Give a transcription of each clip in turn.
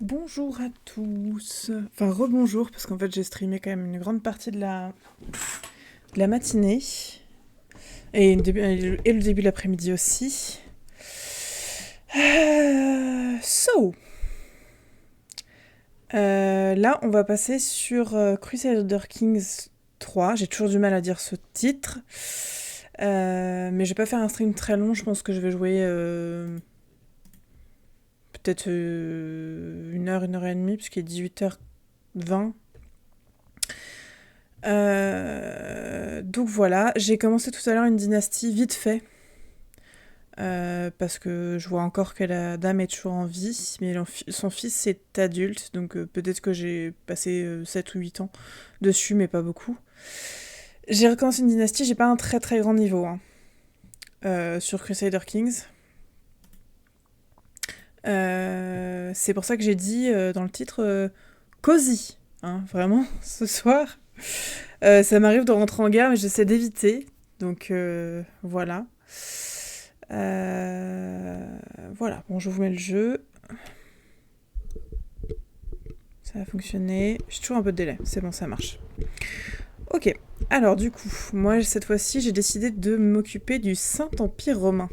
Bonjour à tous. Enfin, rebonjour, parce qu'en fait, j'ai streamé quand même une grande partie de la matinée. Et le début de l'après-midi aussi. Là, on va passer sur Crusader Kings 3. J'ai toujours du mal à dire ce titre. Mais je vais pas faire un stream très long. Je pense que je vais jouer peut-être 1 heure et demie, puisqu'il est 18h20. Donc voilà, j'ai commencé tout à l'heure une dynastie vite fait. Parce que je vois encore que la dame est toujours en vie, mais son fils est adulte, donc peut-être que j'ai passé 7 ou 8 ans dessus, mais pas beaucoup. J'ai recommencé une dynastie, j'ai pas un très très grand niveau hein, sur Crusader Kings. C'est pour ça que j'ai dit dans le titre cosy, hein, vraiment, ce soir. Ça m'arrive de rentrer en guerre, mais j'essaie d'éviter, donc voilà. Voilà, bon, je vous mets le jeu. Ça a fonctionné. J'ai toujours un peu de délai, c'est bon, ça marche. Ok, alors du coup, moi cette fois-ci, j'ai décidé de m'occuper du Saint-Empire romain.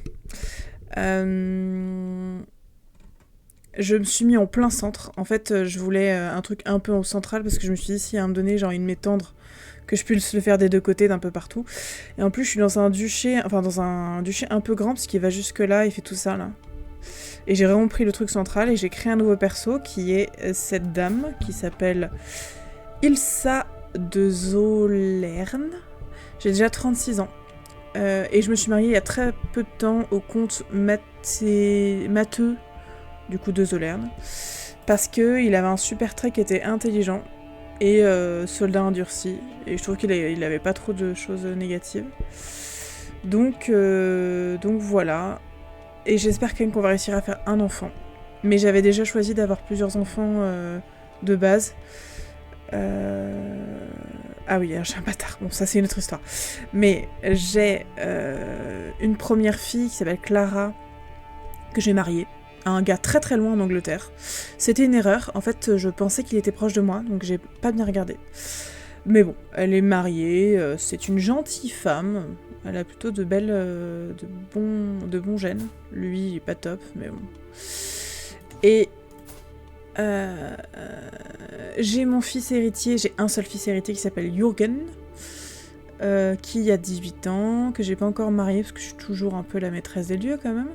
Je me suis mis en plein centre. En fait, je voulais un truc un peu au central parce que je me suis dit, si à un moment donné, j'ai envie de m'étendre, que je puisse le faire des deux côtés, d'un peu partout. Et en plus, je suis dans un duché, un peu grand, parce qu'il va jusque là, il fait tout ça, là. Et j'ai vraiment pris le truc central et j'ai créé un nouveau perso qui est cette dame qui s'appelle Ilsa de Zolern. J'ai déjà 36 ans. Et je me suis mariée il y a très peu de temps au comte Matteux, du coup de Zolern. Parce qu'il avait un super trait qui était intelligent et soldat endurci. Et je trouve qu'il avait pas trop de choses négatives. Donc voilà. Et j'espère quand même qu'on va réussir à faire un enfant. Mais j'avais déjà choisi d'avoir plusieurs enfants de base. Ah oui, j'ai un bâtard. Bon, ça c'est une autre histoire. Mais j'ai une première fille qui s'appelle Clara, que j'ai mariée à un gars très très loin en Angleterre. C'était une erreur. En fait, je pensais qu'il était proche de moi, donc j'ai pas bien regardé. Mais bon, elle est mariée, c'est une gentille femme. Elle a plutôt de bons gènes. Lui, il est pas top, mais bon. Et j'ai mon fils héritier, j'ai un seul fils héritier qui s'appelle Jürgen, qui a 18 ans, que j'ai pas encore marié parce que je suis toujours un peu la maîtresse des lieux quand même.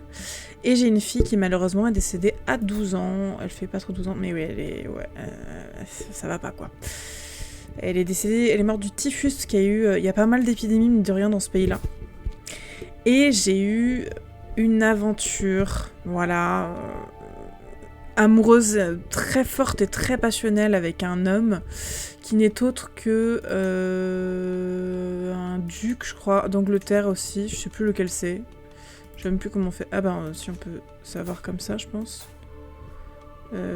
Et j'ai une fille qui malheureusement est décédée à 12 ans. Elle fait pas trop 12 ans, mais oui, ça va pas quoi. Elle est décédée, elle est morte du typhus, il y a pas mal d'épidémies, mais de rien dans ce pays-là. Et j'ai eu une aventure, voilà, amoureuse très forte et très passionnelle avec un homme qui n'est autre que un duc, je crois, d'Angleterre aussi, je sais plus lequel c'est. Je sais même plus comment on fait. Ah ben, si on peut savoir comme ça, je pense.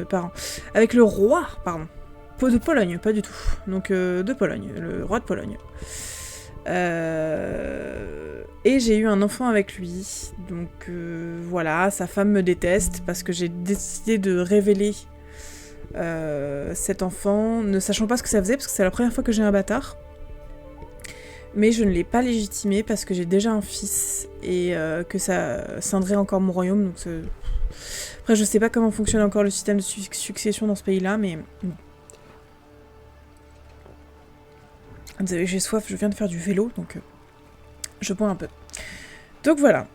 Pardon. Avec le roi, pardon. De Pologne, pas du tout. Donc de Pologne, le roi de Pologne. Et j'ai eu un enfant avec lui. Donc voilà, sa femme me déteste parce que j'ai décidé de révéler cet enfant, ne sachant pas ce que ça faisait, parce que c'est la première fois que j'ai un bâtard. Mais je ne l'ai pas légitimé parce que j'ai déjà un fils et que ça scinderait encore mon royaume. Donc après, je sais pas comment fonctionne encore le système de succession dans ce pays-là, mais bon. Vous savez, j'ai soif, je viens de faire du vélo, donc je bois un peu. Donc voilà.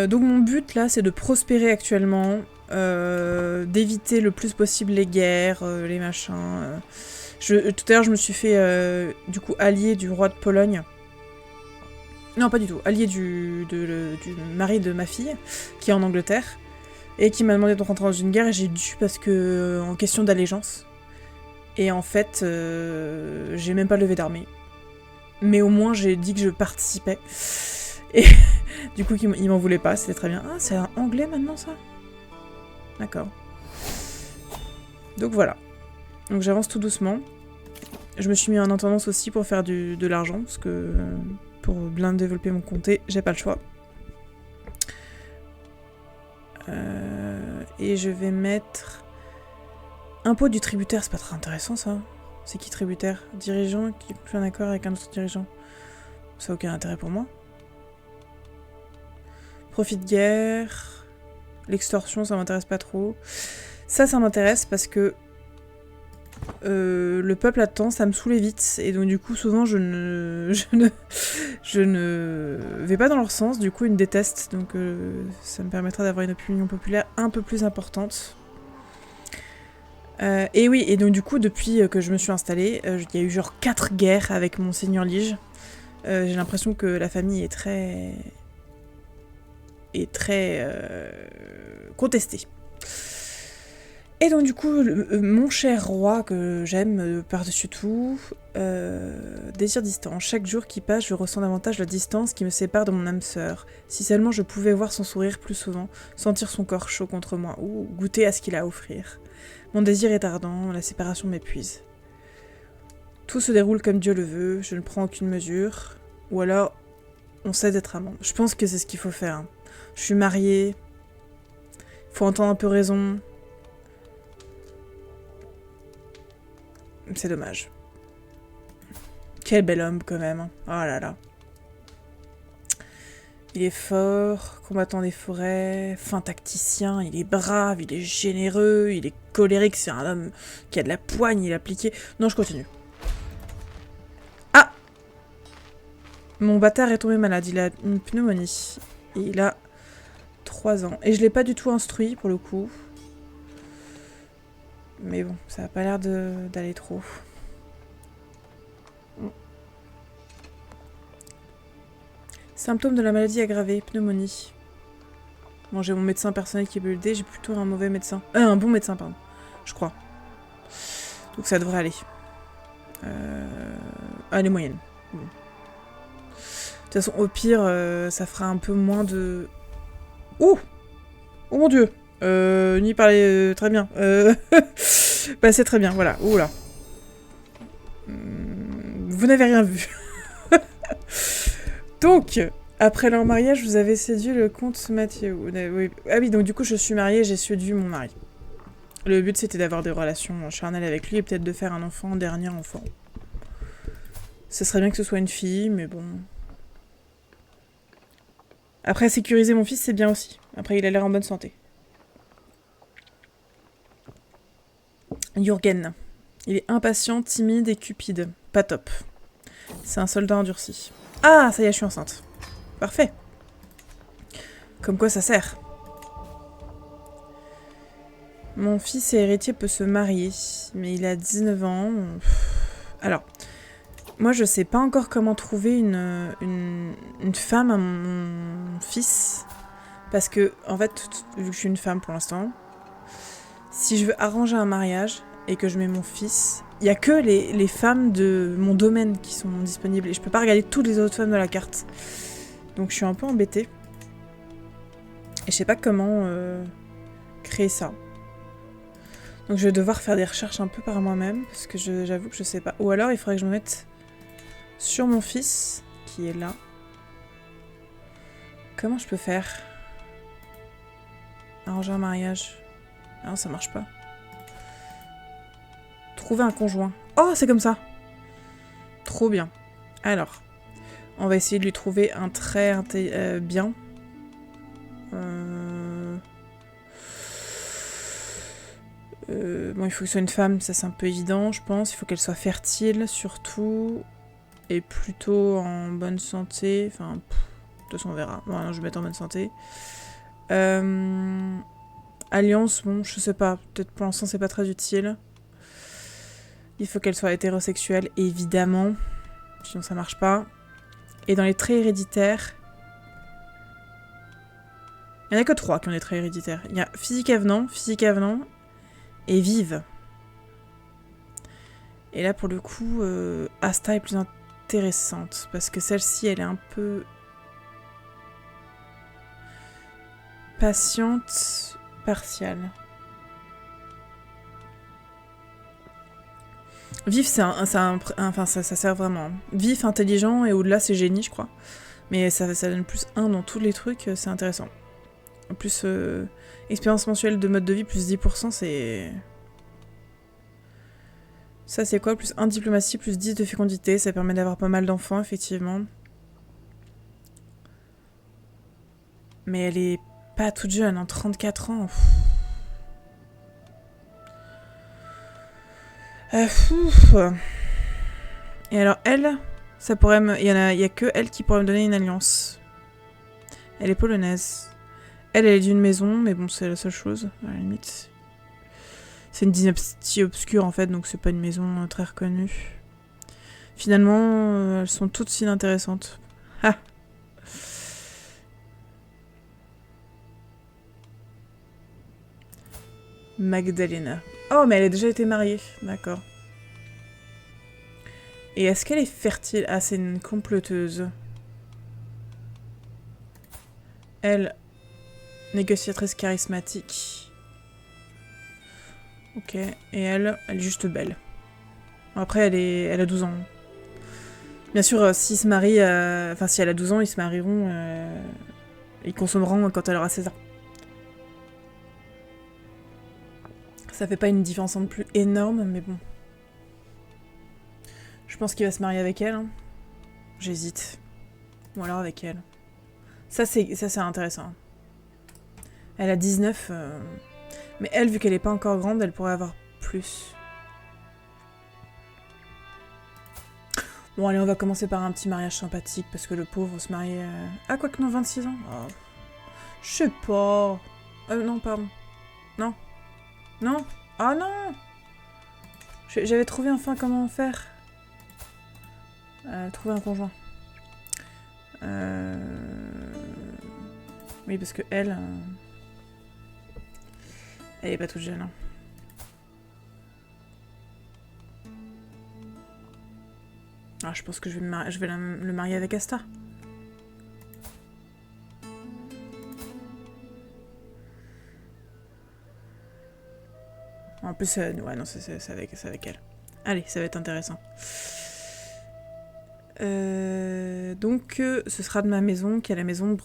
Donc mon but là, c'est de prospérer actuellement, d'éviter le plus possible les guerres, les machins. Tout à l'heure, je me suis fait du coup allié du roi de Pologne. Non, pas du tout. Allié du mari de ma fille, qui est en Angleterre, et qui m'a demandé de rentrer dans une guerre, et j'ai dû parce que en question d'allégeance. Et en fait, j'ai même pas levé d'armée. Mais au moins, j'ai dit que je participais. Et du coup, il m'en voulait pas, c'était très bien. Ah, c'est un anglais maintenant, ça ? D'accord. Donc voilà. Donc j'avance tout doucement. Je me suis mis en intendance aussi pour faire de l'argent, parce que pour bien développer mon comté, j'ai pas le choix. Et je vais mettre Impôt du tributaire, c'est pas très intéressant ça. C'est qui tributaire? Dirigeant qui est plus en accord avec un autre dirigeant. Ça n'a aucun intérêt pour moi. Profit de guerre. L'extorsion, ça m'intéresse pas trop. Ça m'intéresse parce que le peuple attend, ça me saoule vite. Et donc du coup, souvent, je ne vais pas dans leur sens. Du coup, ils me détestent. Donc ça me permettra d'avoir une opinion populaire un peu plus importante. Et oui, et donc du coup, depuis que je me suis installée, il y a eu genre 4 guerres avec mon seigneur Lige. J'ai l'impression que la famille est très contestée. Et donc du coup, mon cher roi que j'aime par-dessus tout, désir distant. Chaque jour qui passe, je ressens davantage la distance qui me sépare de mon âme sœur. Si seulement je pouvais voir son sourire plus souvent, sentir son corps chaud contre moi, ou goûter à ce qu'il a à offrir. Mon désir est ardent, la séparation m'épuise. Tout se déroule comme Dieu le veut, je ne prends aucune mesure, ou alors on sait d'être amant. Je pense que c'est ce qu'il faut faire. Hein. Je suis mariée, faut entendre un peu raison. C'est dommage. Quel bel homme quand même. Oh là là. Il est fort, combattant des forêts, fin tacticien, il est brave, il est généreux, il est colérique, c'est un homme qui a de la poigne, il est appliqué. Non, je continue. Ah! Mon bâtard est tombé malade, il a une pneumonie. Et il a 3 ans. Et je l'ai pas du tout instruit pour le coup. Mais bon, ça a pas l'air d'aller trop. Symptômes de la maladie aggravée, pneumonie. Bon, j'ai mon médecin personnel qui peut l'aider, j'ai plutôt un mauvais médecin. Un bon médecin, pardon. Je crois. Donc ça devrait aller. Elle est moyenne. Bon. De toute façon, au pire, ça fera un peu moins de... Oh! Oh mon dieu! Ni parler très bien. Bah c'est très bien, voilà. Oula. Vous n'avez rien vu. Donc, après leur mariage, vous avez séduit le comte Mathieu. Oui. Ah oui, donc du coup, je suis mariée, j'ai séduit mon mari. Le but, c'était d'avoir des relations charnelles avec lui et peut-être de faire un enfant, dernier enfant. Ce serait bien que ce soit une fille, mais bon... Après, sécuriser mon fils, c'est bien aussi. Après, il a l'air en bonne santé. Jürgen. Il est impatient, timide et cupide. Pas top. C'est un soldat endurci. Ah, ça y est, je suis enceinte. Parfait. Comme quoi ça sert. Mon fils et héritier peut se marier, mais il a 19 ans. Alors, moi je sais pas encore comment trouver une femme à mon fils. Parce que, en fait, vu que je suis une femme pour l'instant, si je veux arranger un mariage et que je mets mon fils, il y a que les femmes de mon domaine qui sont disponibles. Et je peux pas regarder toutes les autres femmes de la carte. Donc je suis un peu embêtée. Et je sais pas comment créer ça. Donc je vais devoir faire des recherches un peu par moi-même. Parce que j'avoue que je sais pas. Ou alors il faudrait que je me mette sur mon fils, qui est là. Comment je peux faire? Arranger un mariage. Ah non, ça marche pas. Trouver un conjoint. Oh, c'est comme ça. Trop bien. Alors, on va essayer de lui trouver un trait bien. Bon, il faut que ce soit une femme, ça c'est un peu évident, je pense. Il faut qu'elle soit fertile, surtout. Et plutôt en bonne santé. Enfin, de toute façon, on verra. Bon, non, je vais mettre en bonne santé. Alliance, bon, je sais pas. Peut-être pour l'instant, c'est pas très utile. Il faut qu'elle soit hétérosexuelle, évidemment. Sinon, ça marche pas. Et dans les traits héréditaires... Il n'y en a que 3 qui ont des traits héréditaires. Il y a physique avenant et vive. Et là, pour le coup, Asta est plus intéressante. Parce que celle-ci, elle est un peu... patiente, partiale. Vif, enfin, ça sert vraiment. Vif, intelligent, et au-delà, c'est génie, je crois. Mais ça donne plus 1 dans tous les trucs, c'est intéressant. En plus, expérience mensuelle de mode de vie, plus 10%, c'est... Ça, c'est quoi? Plus 1 diplomatie, plus 10 de fécondité. Ça permet d'avoir pas mal d'enfants, effectivement. Mais elle est pas toute jeune, hein, 34 ans. Ouf. Et alors, elle, ça pourrait me... Il y a que elle qui pourrait me donner une alliance. Elle est polonaise. Elle est d'une maison, mais bon, c'est la seule chose, à la limite. C'est une dynastie obscure, en fait, donc c'est pas une maison très reconnue. Finalement, elles sont toutes inintéressantes. Ah! Magdalena. Oh, mais elle a déjà été mariée, d'accord. Et est-ce qu'elle est fertile? Ah, c'est une comploteuse. Elle, négociatrice charismatique. Ok, et elle est juste belle. Après, elle a 12 ans. Bien sûr, s'ils se marient... Enfin, si elle a 12 ans, ils se marieront... Ils consommeront quand elle aura 16 ans. Ça fait pas une différence non plus énorme, mais bon. Je pense qu'il va se marier avec elle. Hein. J'hésite. Ou alors avec elle. Ça, c'est intéressant. Elle a 19. Mais elle, vu qu'elle est pas encore grande, elle pourrait avoir plus. Bon, allez, on va commencer par un petit mariage sympathique, parce que le pauvre se marier... Ah, quoi que non, 26 ans. Oh. Je sais pas. Non, pardon. Non. Non. Ah non. J'avais trouvé enfin comment faire. Trouver un conjoint. Oui, parce que elle... Elle est pas toute jeune. Hein. Ah, je pense que je vais le marier avec Asta. En plus, ouais, non, c'est avec elle. Allez, ça va être intéressant. Donc, ce sera de ma maison, qui est la maison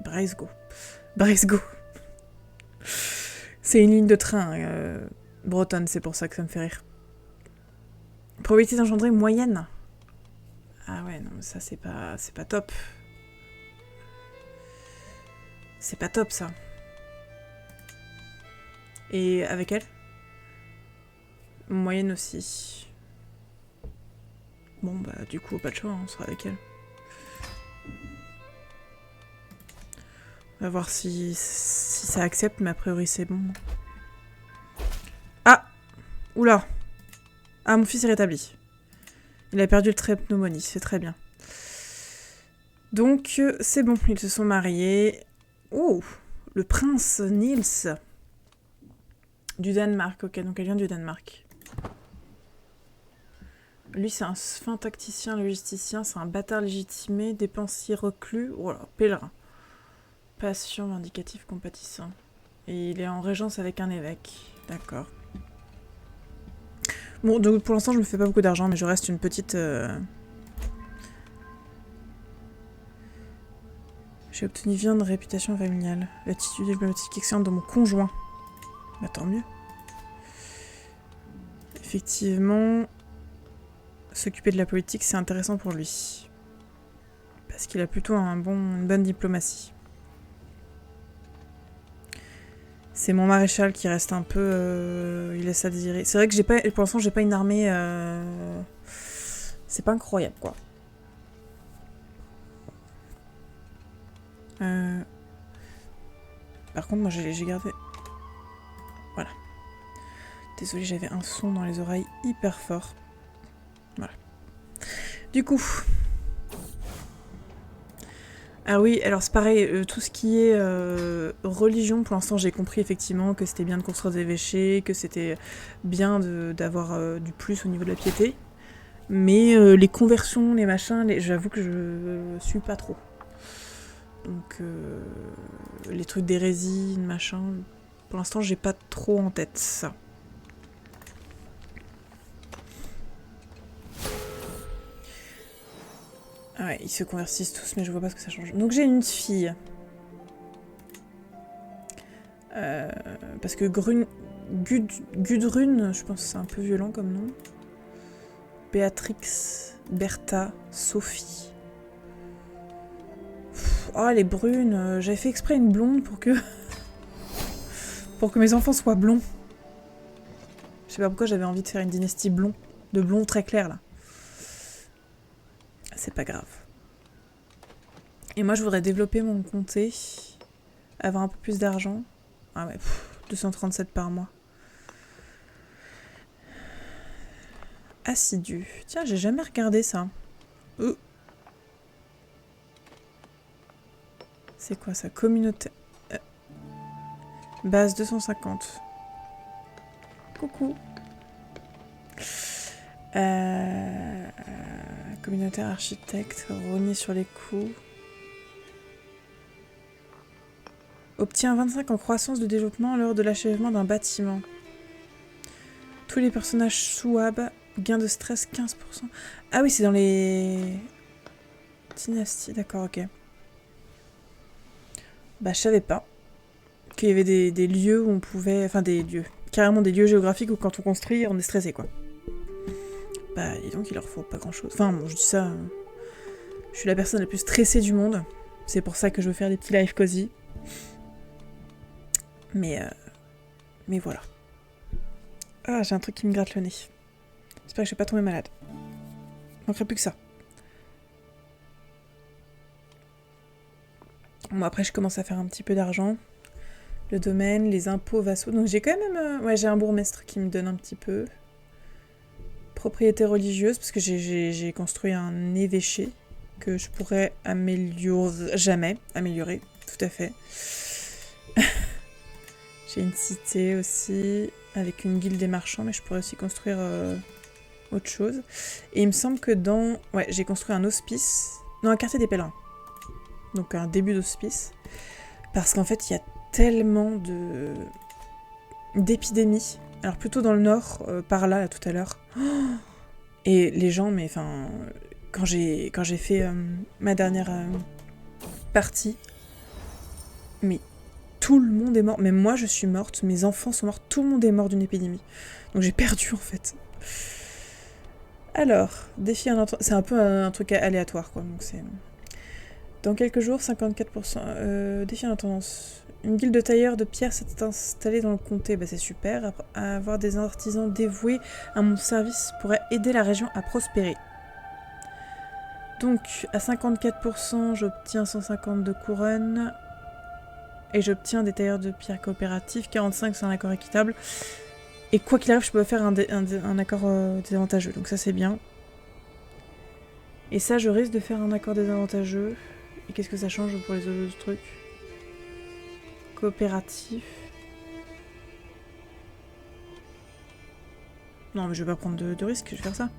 Breisgau. Breisgau. C'est une ligne de train bretonne, c'est pour ça que ça me fait rire. Probabilité d'engendrer moyenne. Ah ouais, non, mais ça, c'est pas top. C'est pas top, ça. Et avec elle? Moyenne aussi. Bon, bah, du coup, pas de choix, hein, on sera avec elle. On va voir si ça accepte, mais a priori, c'est bon. Ah! Oula! Ah, mon fils est rétabli. Il a perdu le trait pneumonie, c'est très bien. Donc, c'est bon, ils se sont mariés. Oh! Le prince Niels. Du Danemark, ok, donc elle vient du Danemark. Lui, c'est un fin tacticien, logisticien, c'est un bâtard légitimé, dépensier reclus, voilà, pèlerin. Patient, vindicatif, compatissant. Et il est en régence avec un évêque, d'accord. Bon, donc pour l'instant, je me fais pas beaucoup d'argent, mais je reste une petite... J'ai obtenu bien de réputation familiale. L'attitude diplomatique excellente de mon conjoint. Bah tant mieux. Effectivement, s'occuper de la politique, c'est intéressant pour lui. Parce qu'il a plutôt une bonne diplomatie. C'est mon maréchal qui reste un peu... il laisse à désirer. C'est vrai que pour l'instant, j'ai pas une armée... C'est pas incroyable, quoi. Par contre, moi, j'ai gardé... Voilà. Désolée, j'avais un son dans les oreilles hyper fort. Voilà. Du coup... Ah oui, alors c'est pareil, tout ce qui est religion, pour l'instant j'ai compris effectivement que c'était bien de construire des évêchés, que c'était bien d'avoir du plus au niveau de la piété. Mais les conversions, les machins, j'avoue que je suis pas trop. Donc les trucs d'hérésie, machin, pour l'instant j'ai pas trop en tête ça. Ah ouais, ils se convertissent tous, mais je vois pas ce que ça change. Donc j'ai une fille. Parce que Gudrun, je pense que c'est un peu violent comme nom. Béatrix, Bertha, Sophie. Oh, les brunes. J'avais fait exprès une blonde pour que... pour que mes enfants soient blonds. Je sais pas pourquoi j'avais envie de faire une dynastie blond. De blond très clair, là. C'est pas grave. Et moi, je voudrais développer mon comté. Avoir un peu plus d'argent. Ah ouais, 237 par mois. Assidu. Tiens, j'ai jamais regardé ça. C'est quoi ça? Communauté... Base 250. Coucou. Communautaire architecte. Rogner sur les coûts. Obtient 25 en croissance de développement lors de l'achèvement d'un bâtiment. Tous les personnages souab. Gain de stress 15%. Ah oui, c'est dans les... dynasties. D'accord, ok. Bah, je savais pas qu'il y avait des lieux où on pouvait... Enfin, des lieux. Carrément des lieux géographiques où quand on construit, on est stressé, quoi. Bah, dis donc, il leur faut pas grand-chose. Enfin, bon, je dis ça... Je suis la personne la plus stressée du monde. C'est pour ça que je veux faire des petits lives cosy. Mais voilà. Ah, j'ai un truc qui me gratte le nez. J'espère que je vais pas tomber malade. Il manquerait plus que ça. Bon, après, je commence à faire un petit peu d'argent. Le domaine, les impôts, vassaux. Donc, j'ai quand même... ouais, j'ai un bourgmestre qui me donne un petit peu. Propriété religieuse, parce que j'ai construit un évêché que je pourrais améliorer, tout à fait. J'ai une cité aussi, avec une guilde des marchands, mais je pourrais aussi construire autre chose. Et il me semble que dans... Ouais, j'ai construit un hospice. Non, un quartier des pèlerins. Donc un début d'hospice. Parce qu'en fait, il y a tellement d'épidémies. Alors plutôt dans le nord, par là, tout à l'heure. Et les gens, mais enfin... Quand j'ai fait ma dernière partie, mais tout le monde est mort. Même moi, je suis morte. Mes enfants sont morts. Tout le monde est mort d'une épidémie. Donc j'ai perdu, en fait. Alors, défi un c'est un peu un truc aléatoire, quoi. Donc c'est... Dans quelques jours, 54%. Défi en tendance. Une guilde de tailleurs de pierre s'est installée dans le comté. Bah, c'est super. Avoir des artisans dévoués à mon service pourrait aider la région à prospérer. Donc, à 54%, j'obtiens 152 couronnes. Et j'obtiens des tailleurs de pierre coopératifs. 45, c'est un accord équitable. Et quoi qu'il arrive, je peux faire un accord désavantageux. Donc ça, c'est bien. Et ça, je risque de faire un accord désavantageux. Et qu'est-ce que ça change pour les autres trucs? Coopératif. Non, mais je vais pas prendre de risque, je vais faire ça.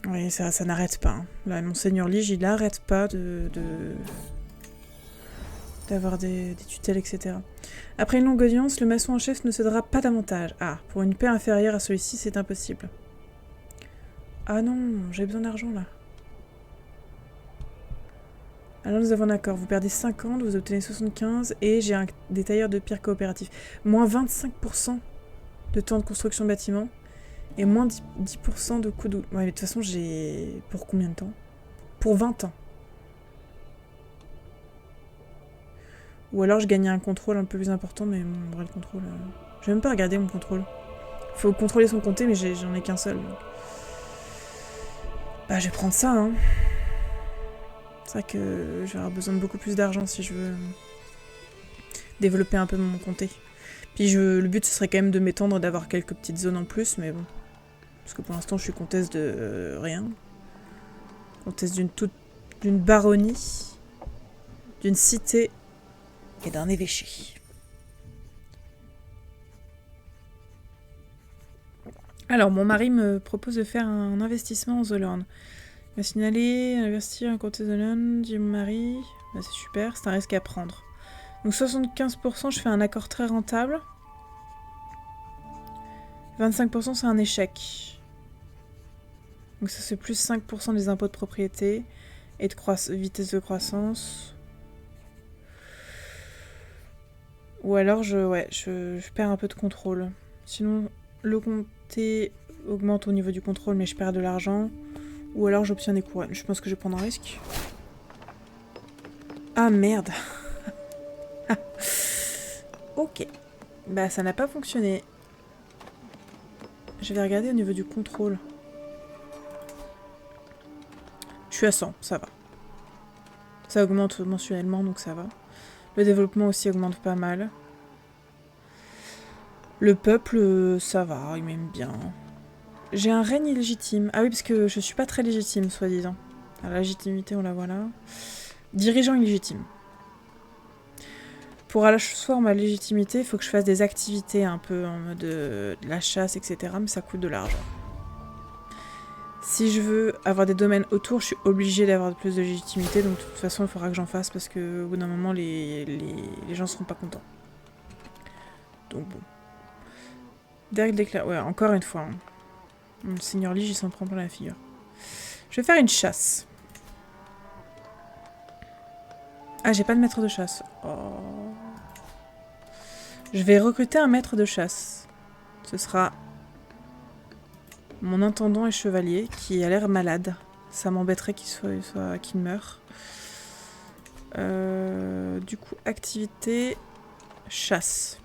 Oui, ça n'arrête pas. Hein. Là, mon seigneur Lige, il n'arrête pas d'avoir des tutelles, etc. Après une longue audience, le maçon en chef ne cédera pas davantage. Ah, pour une paix inférieure à celui-ci, c'est impossible. Ah non, j'ai besoin d'argent, là. Alors nous avons un accord. Vous perdez 50, vous obtenez 75, et j'ai des tailleurs de pierre coopératifs. Moins 25% de temps de construction de bâtiment. Et moins 10% de coût d'eau. Ouais, mais de toute façon, j'ai... Pour combien de temps? Pour 20 ans. Ou alors je gagnais un contrôle un peu plus important, mais bon, le contrôle... Je vais même pas regarder mon contrôle. Faut contrôler son comté, mais j'en ai qu'un seul. Donc. Bah, je vais prendre ça, hein. C'est vrai que je vais avoir besoin de beaucoup plus d'argent si je veux développer un peu mon comté. Puis le but, ce serait quand même de m'étendre, d'avoir quelques petites zones en plus, mais bon... Parce que pour l'instant, je suis comtesse de rien. Comtesse d'une baronnie, d'une cité et d'un évêché. Alors, mon mari me propose de faire un investissement en Zolorn. Il m'a signalé investir en comté de Zolorn, dit mon mari. Bah, c'est super, c'est un risque à prendre. Donc 75%, je fais un accord très rentable. 25%, c'est un échec. Donc ça c'est plus 5% des impôts de propriété et de vitesse de croissance. Ou alors je perds un peu de contrôle. Sinon, le comté augmente au niveau du contrôle, mais je perds de l'argent. Ou alors j'obtiens des couronnes. Je pense que je vais prendre un risque. Ah merde. Ok. Bah ça n'a pas fonctionné. Je vais regarder au niveau du contrôle. Je suis à 100, ça va. Ça augmente mensuellement, donc ça va. Le développement aussi augmente pas mal. Le peuple, ça va, il m'aime bien. J'ai un règne illégitime. Ah oui, parce que je suis pas très légitime, soi-disant. La légitimité, on la voit là. Dirigeant illégitime. Pour asseoir ma légitimité, il faut que je fasse des activités un peu en mode de la chasse, etc. Mais ça coûte de l'argent. Si je veux avoir des domaines autour, je suis obligée d'avoir plus de légitimité. Donc de toute façon, il faudra que j'en fasse parce qu'au bout d'un moment, les gens seront pas contents. Donc bon. Derek déclare... Ouais, encore une fois. Hein. Le Seigneur Lige, il s'en prend plein la figure. Je vais faire une chasse. Ah, j'ai pas de maître de chasse. Oh. Je vais recruter un maître de chasse. Ce sera mon intendant et chevalier qui a l'air malade. Ça m'embêterait qu'il meure. Du coup, activité chasse.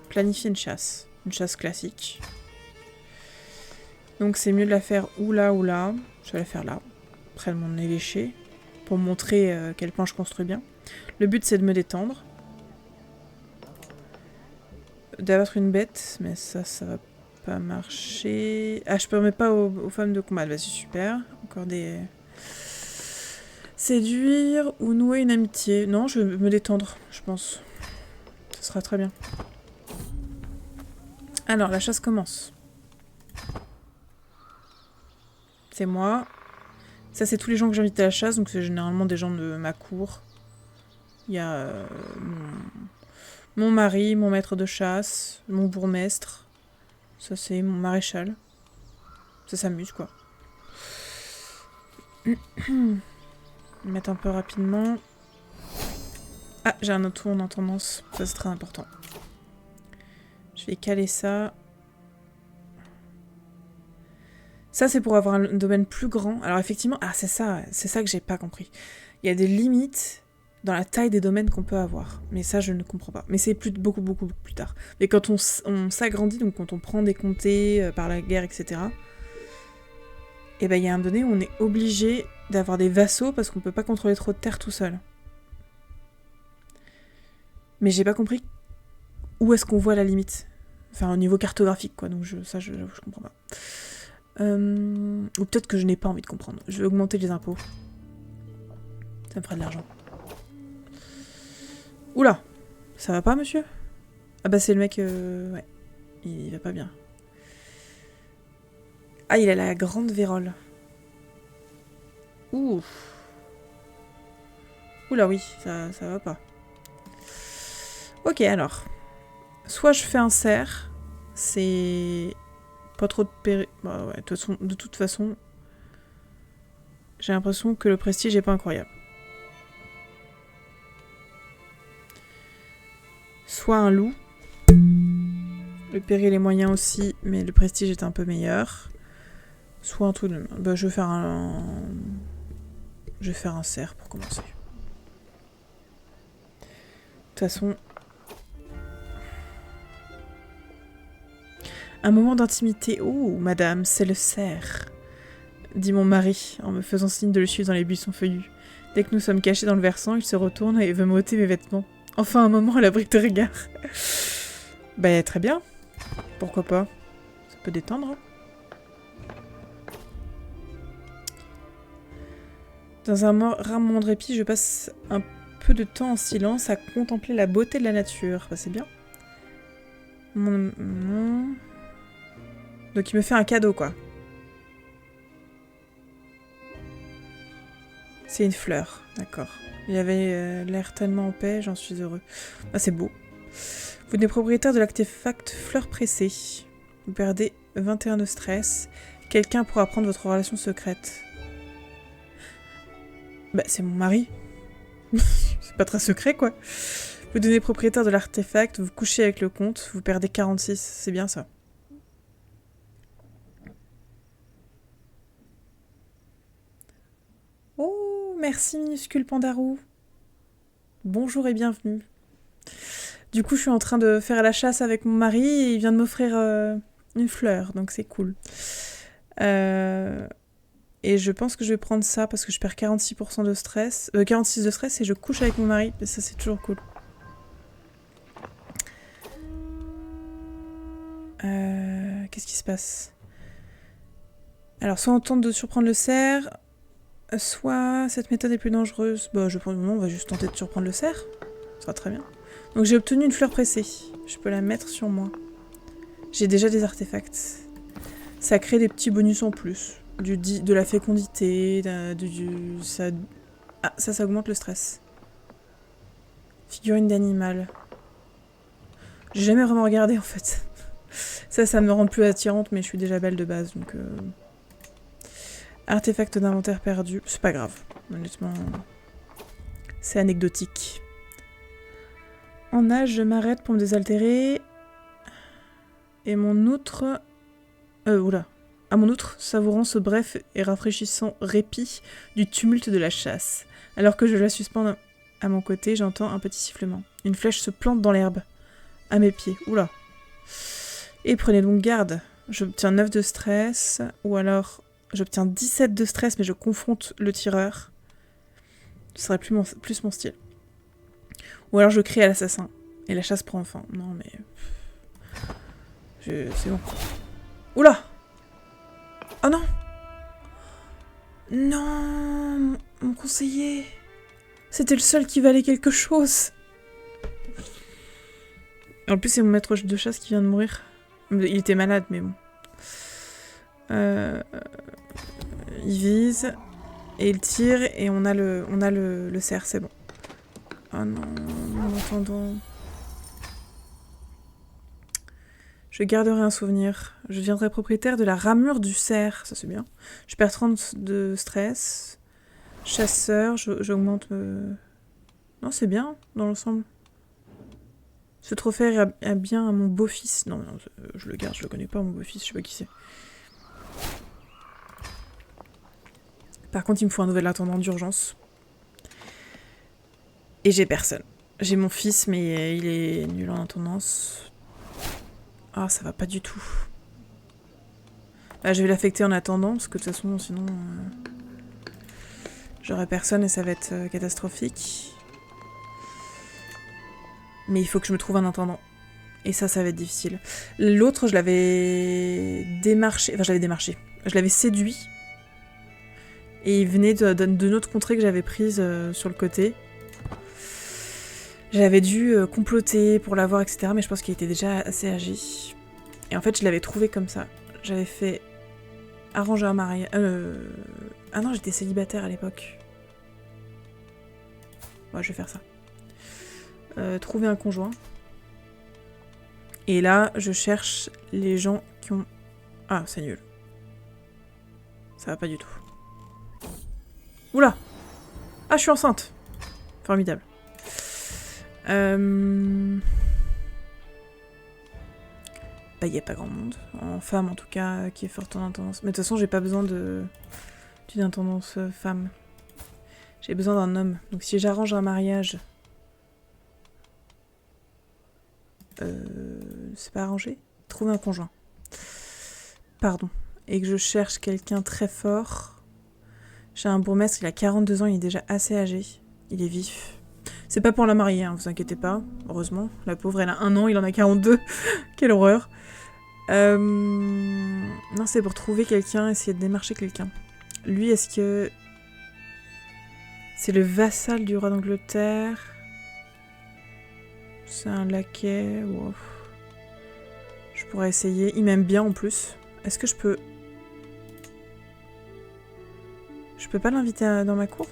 Planifier une chasse. Une chasse classique. Donc c'est mieux de la faire ou là ou là. Je vais la faire là, près de mon évêché, pour montrer quel point je construis bien. Le but c'est de me détendre. D'abattre une bête, mais ça va pas marcher. Ah, je permets pas aux femmes de combat. Vas-y, super. Encore des... Séduire ou nouer une amitié. Non, je vais me détendre, je pense. Ce sera très bien. Alors, la chasse commence. C'est moi. Ça, c'est tous les gens que j'invite à la chasse, donc c'est généralement des gens de ma cour. Il y a mon mari, mon maître de chasse, mon bourgmestre. Ça, c'est mon maréchal. Ça s'amuse, quoi. Mettre un peu rapidement. Ah, j'ai un autre tour en tendance. Ça, c'est très important. Je vais caler ça. Ça, c'est pour avoir un domaine plus grand. Alors, effectivement, ah, c'est ça que j'ai pas compris. Il y a des limites dans la taille des domaines qu'on peut avoir. Mais ça, je ne comprends pas. Mais c'est beaucoup plus tard. Mais quand on s'agrandit, donc quand on prend des comtés par la guerre, etc., et ben, il y a un moment donné où on est obligé d'avoir des vassaux parce qu'on peut pas contrôler trop de terre tout seul. Mais j'ai pas compris où est-ce qu'on voit la limite. Enfin, au niveau cartographique, quoi. Donc je comprends pas. Ou peut-être que je n'ai pas envie de comprendre. Je vais augmenter les impôts. Ça me fera de l'argent. Oula! Ça va pas, monsieur? Ah bah c'est le mec... ouais. Il va pas bien. Ah, il a la grande vérole. Ouh. Oula, oui, ça va pas. Ok, alors. Soit je fais un cerf. C'est... Pas trop de Bah ouais, de toute façon... J'ai l'impression que le prestige est pas incroyable. Soit un loup. Le péril est moyen aussi, mais le prestige est un peu meilleur. Soit un truc de... Bah, je vais faire un cerf pour commencer. De toute façon... Un moment d'intimité. Oh, madame, c'est le cerf, dit mon mari, en me faisant signe de le suivre dans les buissons feuillus. Dès que nous sommes cachés dans le versant, il se retourne et veut m'ôter mes vêtements. Enfin, un moment à l'abri de regard. Bah, très bien. Pourquoi pas? Ça peut détendre. Hein. Dans un rare moment de répit, je passe un peu de temps en silence à contempler la beauté de la nature. Bah, c'est bien. Donc il me fait un cadeau, quoi. C'est une fleur, d'accord. Il avait l'air tellement en paix, j'en suis heureux. Ah, c'est beau. Vous êtes propriétaire de l'artefact fleur pressée. Vous perdez 21 de stress. Quelqu'un pourra prendre votre relation secrète. Bah, c'est mon mari. C'est pas très secret, quoi. Vous devenez propriétaire de l'artefact, vous couchez avec le comte, vous perdez 46. C'est bien ça. Oh, merci minuscule Pandarou. Bonjour et bienvenue. Du coup, je suis en train de faire la chasse avec mon mari et il vient de m'offrir une fleur, donc c'est cool. Et je pense que je vais prendre ça parce que je perds 46% de stress, 46 de stress et je couche avec mon mari. Et ça, c'est toujours cool. Qu'est-ce qui se passe? Alors, soit on tente de surprendre le cerf, soit cette méthode est plus dangereuse. Bah, je pense, non, on va juste tenter de surprendre le cerf. Ça va très bien. Donc, j'ai obtenu une fleur pressée. Je peux la mettre sur moi. J'ai déjà des artefacts. Ça crée des petits bonus en plus. De la fécondité, ça augmente le stress. Figurine d'animal. J'ai jamais vraiment regardé en fait. Ça me rend plus attirante, mais je suis déjà belle de base, donc... Artefact d'inventaire perdu. C'est pas grave, honnêtement. C'est anecdotique. En nage, je m'arrête pour me désaltérer. Et mon outre... oula. À mon outre, savourant ce bref et rafraîchissant répit du tumulte de la chasse. Alors que je la suspends à mon côté, j'entends un petit sifflement. Une flèche se plante dans l'herbe. À mes pieds. Oula. Et prenez donc garde. J'obtiens 9 de stress. Ou alors, j'obtiens 17 de stress, mais je confronte le tireur. Ce serait plus mon style. Ou alors je crie à l'assassin. Et la chasse prend fin. Non, mais... C'est bon. Oula! Oh non! Non! Mon conseiller! C'était le seul qui valait quelque chose! En plus, c'est mon maître de chasse qui vient de mourir. Il était malade, mais bon. Il vise, et il tire, et on a le cerf, c'est bon. Oh non, en entendant... Je garderai un souvenir. Je deviendrai propriétaire de la ramure du cerf. Ça, c'est bien. Je perds 30 de stress. Chasseur, j'augmente... Non, c'est bien, dans l'ensemble. Ce trophée a bien à mon beau-fils. Non, je le garde, je le connais pas, mon beau-fils, je sais pas qui c'est. Par contre, il me faut un nouvel intendant d'urgence. Et j'ai personne. J'ai mon fils, mais il est nul en intendance. Ah, ça va pas du tout. Bah, je vais l'affecter en attendant, parce que de toute façon, sinon... j'aurai personne et ça va être catastrophique. Mais il faut que je me trouve un intendant. Et ça va être difficile. L'autre, je l'avais démarché. Enfin, je l'avais démarché. Je l'avais séduit. Et il venait d'une autre contrée que j'avais prise sur le côté. J'avais dû comploter pour l'avoir, etc. Mais je pense qu'il était déjà assez âgé. Et en fait, je l'avais trouvé comme ça. J'avais fait arranger un mariage. Ah non, j'étais célibataire à l'époque. Ouais, je vais faire ça. Trouver un conjoint. Et là, je cherche les gens qui ont... Ah, c'est nul. Ça va pas du tout. Oula! Ah, je suis enceinte! Formidable. Bah, il n'y a pas grand monde. En femme, en tout cas, qui est forte en intendance. Mais de toute façon, j'ai pas besoin d'une intendance femme. J'ai besoin d'un homme. Donc si j'arrange un mariage... c'est pas arrangé? Trouver un conjoint. Pardon. Et que je cherche quelqu'un très fort. J'ai un bourgmestre, il a 42 ans, il est déjà assez âgé. Il est vif. C'est pas pour la marier, hein, vous inquiétez pas. Heureusement. La pauvre, elle a 1 an, il en a 42. Quelle horreur. Non, c'est pour trouver quelqu'un, essayer de démarcher quelqu'un. Lui, est-ce que... c'est le vassal du roi d'Angleterre? C'est un laquais. Wow. Je pourrais essayer. Il m'aime bien en plus. Est-ce que je peux... Je peux pas l'inviter dans ma cour?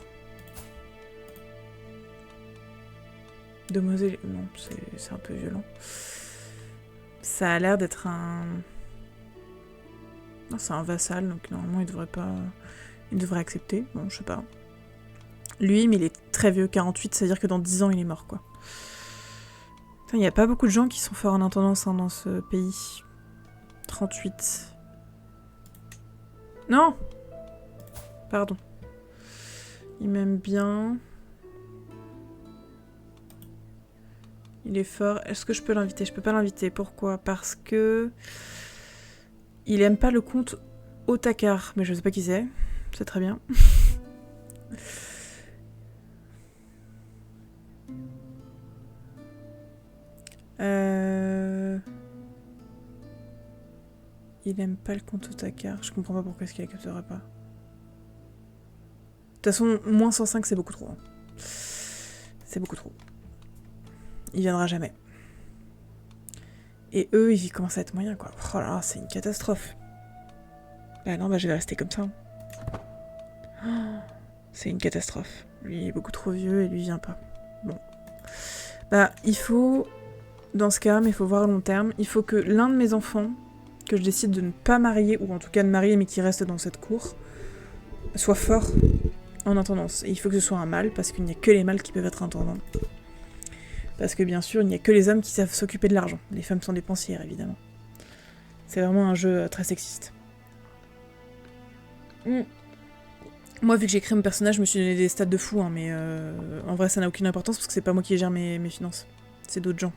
Demoiselle... Non, c'est un peu violent. Ça a l'air d'être un... Non, c'est un vassal, donc normalement il devrait pas... Il devrait accepter. Bon, je sais pas. Lui, mais il est très vieux, 48, c'est-à-dire que dans 10 ans il est mort, quoi. Il n'y a pas beaucoup de gens qui sont forts en intendance dans ce pays. 38. Non! Pardon. Il m'aime bien. Il est fort. Est-ce que je peux l'inviter? Je peux pas l'inviter. Pourquoi? Parce que... il aime pas le comte Otakar. Mais je sais pas qui c'est. C'est très bien. Il aime pas le comte Otakar. Je comprends pas pourquoi est-ce qu'il accepterait pas. De toute façon, moins 105, c'est beaucoup trop. Hein. C'est beaucoup trop. Il viendra jamais. Et eux, ils commencent à être moyens, quoi. Oh là là, c'est une catastrophe. Bah non, bah je vais rester comme ça. Oh, c'est une catastrophe. Lui, il est beaucoup trop vieux et lui, il vient pas. Bon. Bah, il faut... Dans ce cas, mais il faut voir à long terme, il faut que l'un de mes enfants, que je décide de ne pas marier, ou en tout cas de marier, mais qui reste dans cette cour, soit fort en intendance. Et il faut que ce soit un mâle, parce qu'il n'y a que les mâles qui peuvent être intendants. Parce que bien sûr, il n'y a que les hommes qui savent s'occuper de l'argent. Les femmes sont dépensières, évidemment. C'est vraiment un jeu très sexiste. Moi, vu que j'ai créé mon personnage, je me suis donné des stats de fou, hein, mais en vrai, ça n'a aucune importance, parce que c'est pas moi qui gère mes finances. C'est d'autres gens.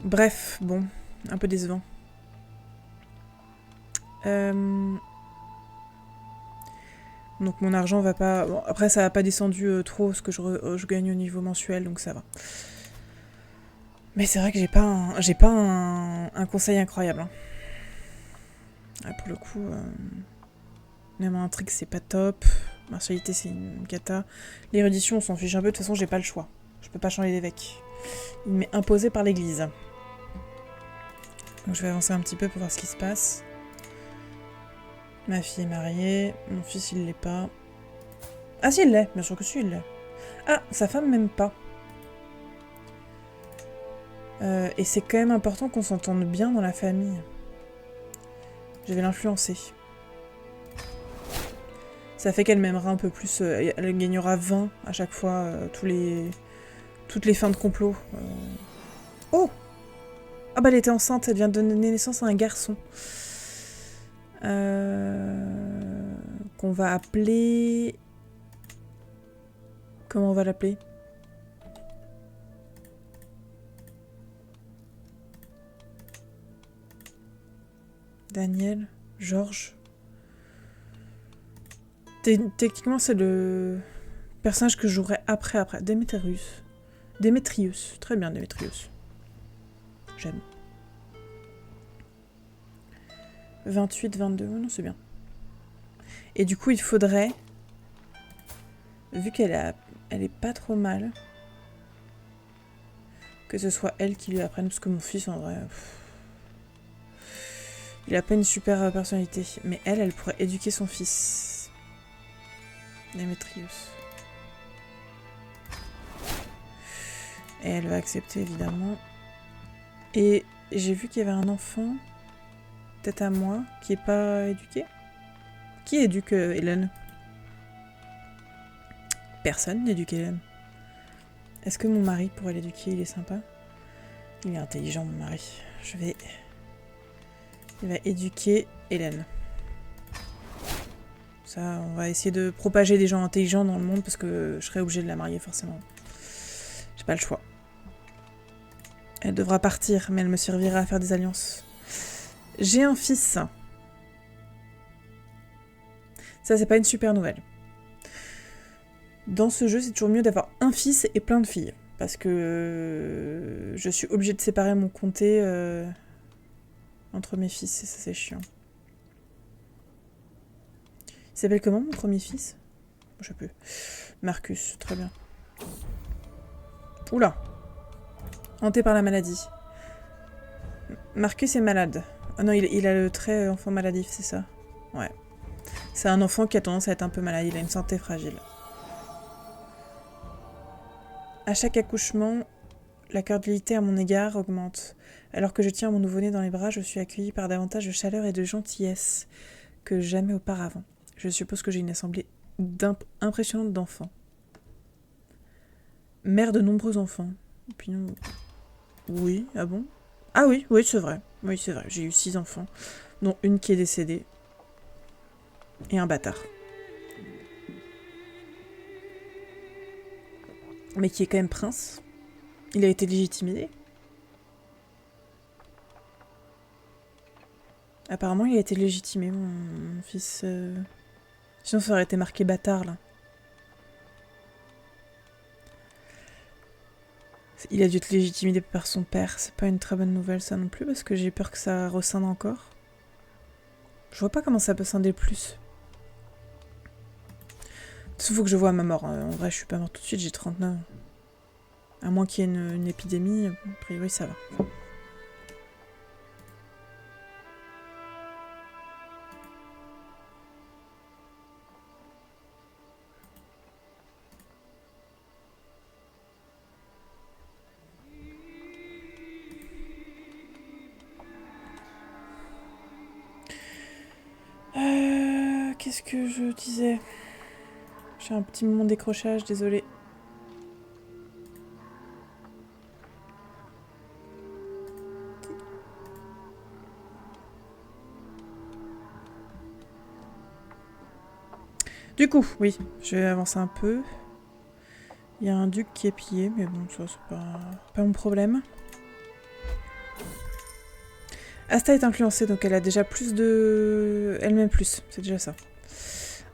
Bref, bon, un peu décevant. Donc mon argent va pas... Bon, après, ça n'a pas descendu trop ce que je gagne au niveau mensuel, donc ça va. Mais c'est vrai que j'ai pas un conseil incroyable. Hein. Ah, pour le coup, même en intrigue, c'est pas top. Martialité, c'est une cata. L'érudition, on s'en fiche un peu. De toute façon, j'ai pas le choix. Je peux pas changer d'évêque. Il m'est imposé par l'église. Donc je vais avancer un petit peu pour voir ce qui se passe. Ma fille est mariée. Mon fils, il l'est pas. Ah si, il l'est. Bien sûr que si, il l'est. Ah, sa femme m'aime pas. Et c'est quand même important qu'on s'entende bien dans la famille. Je vais l'influencer. Ça fait qu'elle m'aimera un peu plus. Elle gagnera 20 à chaque fois, toutes les fins de complot. Oh! Ah bah elle était enceinte, elle vient de donner naissance à un garçon. Qu'on va appeler... Comment on va l'appeler? Daniel, Georges. Techniquement, c'est le personnage que je jouerai après. Démétrius. Démétrius. Très bien, Démétrius. J'aime. 28, 22. Oh non, c'est bien. Et du coup, il faudrait... Vu qu'elle est pas trop mal... Que ce soit elle qui lui apprenne. Parce que mon fils, en vrai... Il a pas une super personnalité. Mais elle pourrait éduquer son fils. Démétrius. Et elle va accepter, évidemment. Et j'ai vu qu'il y avait un enfant, peut-être à moi, qui est pas éduqué. Qui éduque Hélène? Personne n'éduque Hélène. Est-ce que mon mari pourrait l'éduquer? Il est sympa. Il est intelligent, mon mari. Il va éduquer Hélène. Ça, on va essayer de propager des gens intelligents dans le monde parce que je serais obligée de la marier forcément. J'ai pas le choix. Elle devra partir, mais elle me servira à faire des alliances. J'ai un fils. Ça, c'est pas une super nouvelle. Dans ce jeu, c'est toujours mieux d'avoir un fils et plein de filles. Parce que je suis obligée de séparer mon comté entre mes fils, et ça, c'est chiant. Il s'appelle comment, mon premier fils? Je sais plus. Marcus, très bien. Oula! Hanté par la maladie. Marcus est malade. Ah non, il a le trait enfant maladif, c'est ça? Ouais. C'est un enfant qui a tendance à être un peu malade, il a une santé fragile. À chaque accouchement, la cordillité à mon égard augmente. Alors que je tiens mon nouveau-né dans les bras, je suis accueillie par davantage de chaleur et de gentillesse que jamais auparavant. Je suppose que j'ai une assemblée impressionnante d'enfants. Mère de nombreux enfants. Opinion... Oui, ah bon? Ah oui, oui, c'est vrai. Oui, c'est vrai. J'ai eu 6 enfants, dont une qui est décédée. Et un bâtard. Mais qui est quand même prince. Il a été légitimé. Apparemment, il a été légitimé, mon fils. Sinon, ça aurait été marqué bâtard, là. Il a dû être légitimé par son père. C'est pas une très bonne nouvelle, ça non plus, parce que j'ai peur que ça rescinde encore. Je vois pas comment ça peut scinder plus. Il faut que je vois ma mort. En vrai, je suis pas morte tout de suite, j'ai 39 ans. À moins qu'il y ait une épidémie, a priori, ça va. Qu'est-ce que je disais? J'ai un petit moment de décrochage, désolé. Du coup, oui, je vais avancer un peu. Il y a un duc qui est pillé, mais bon, ça c'est pas mon problème. Asta est influencée, donc elle a déjà plus de... Elle-même plus, c'est déjà ça.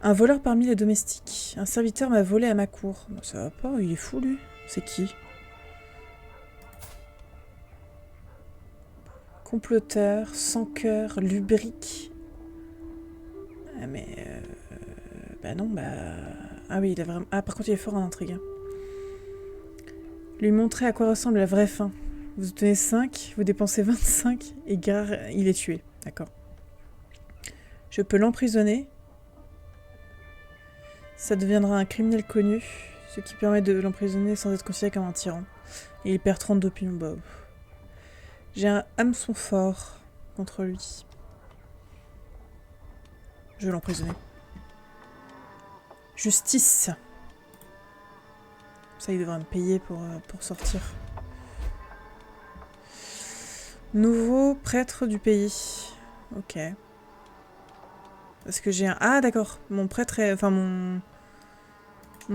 Un voleur parmi les domestiques. Un serviteur m'a volé à ma cour. Bon, ça va pas, il est fou lui. C'est qui? Comploteur, sans cœur, lubrique. Ah mais... Bah non, bah... Ah oui, il a vraiment... Ah par contre il est fort en intrigue. Hein. Lui montrer à quoi ressemble la vraie fin. Vous tenez 5, vous dépensez 25 et gare, il est tué. D'accord. Je peux l'emprisonner. Ça deviendra un criminel connu, ce qui permet de l'emprisonner sans être considéré comme un tyran. Et il perd 30 d'opinion. Bah, j'ai un hameçon fort contre lui. Je vais l'emprisonner. Justice. Ça, il devrait me payer pour sortir. Nouveau prêtre du pays. Ok. Parce que j'ai un... Ah, d'accord. Mon prêtre est... Enfin, mon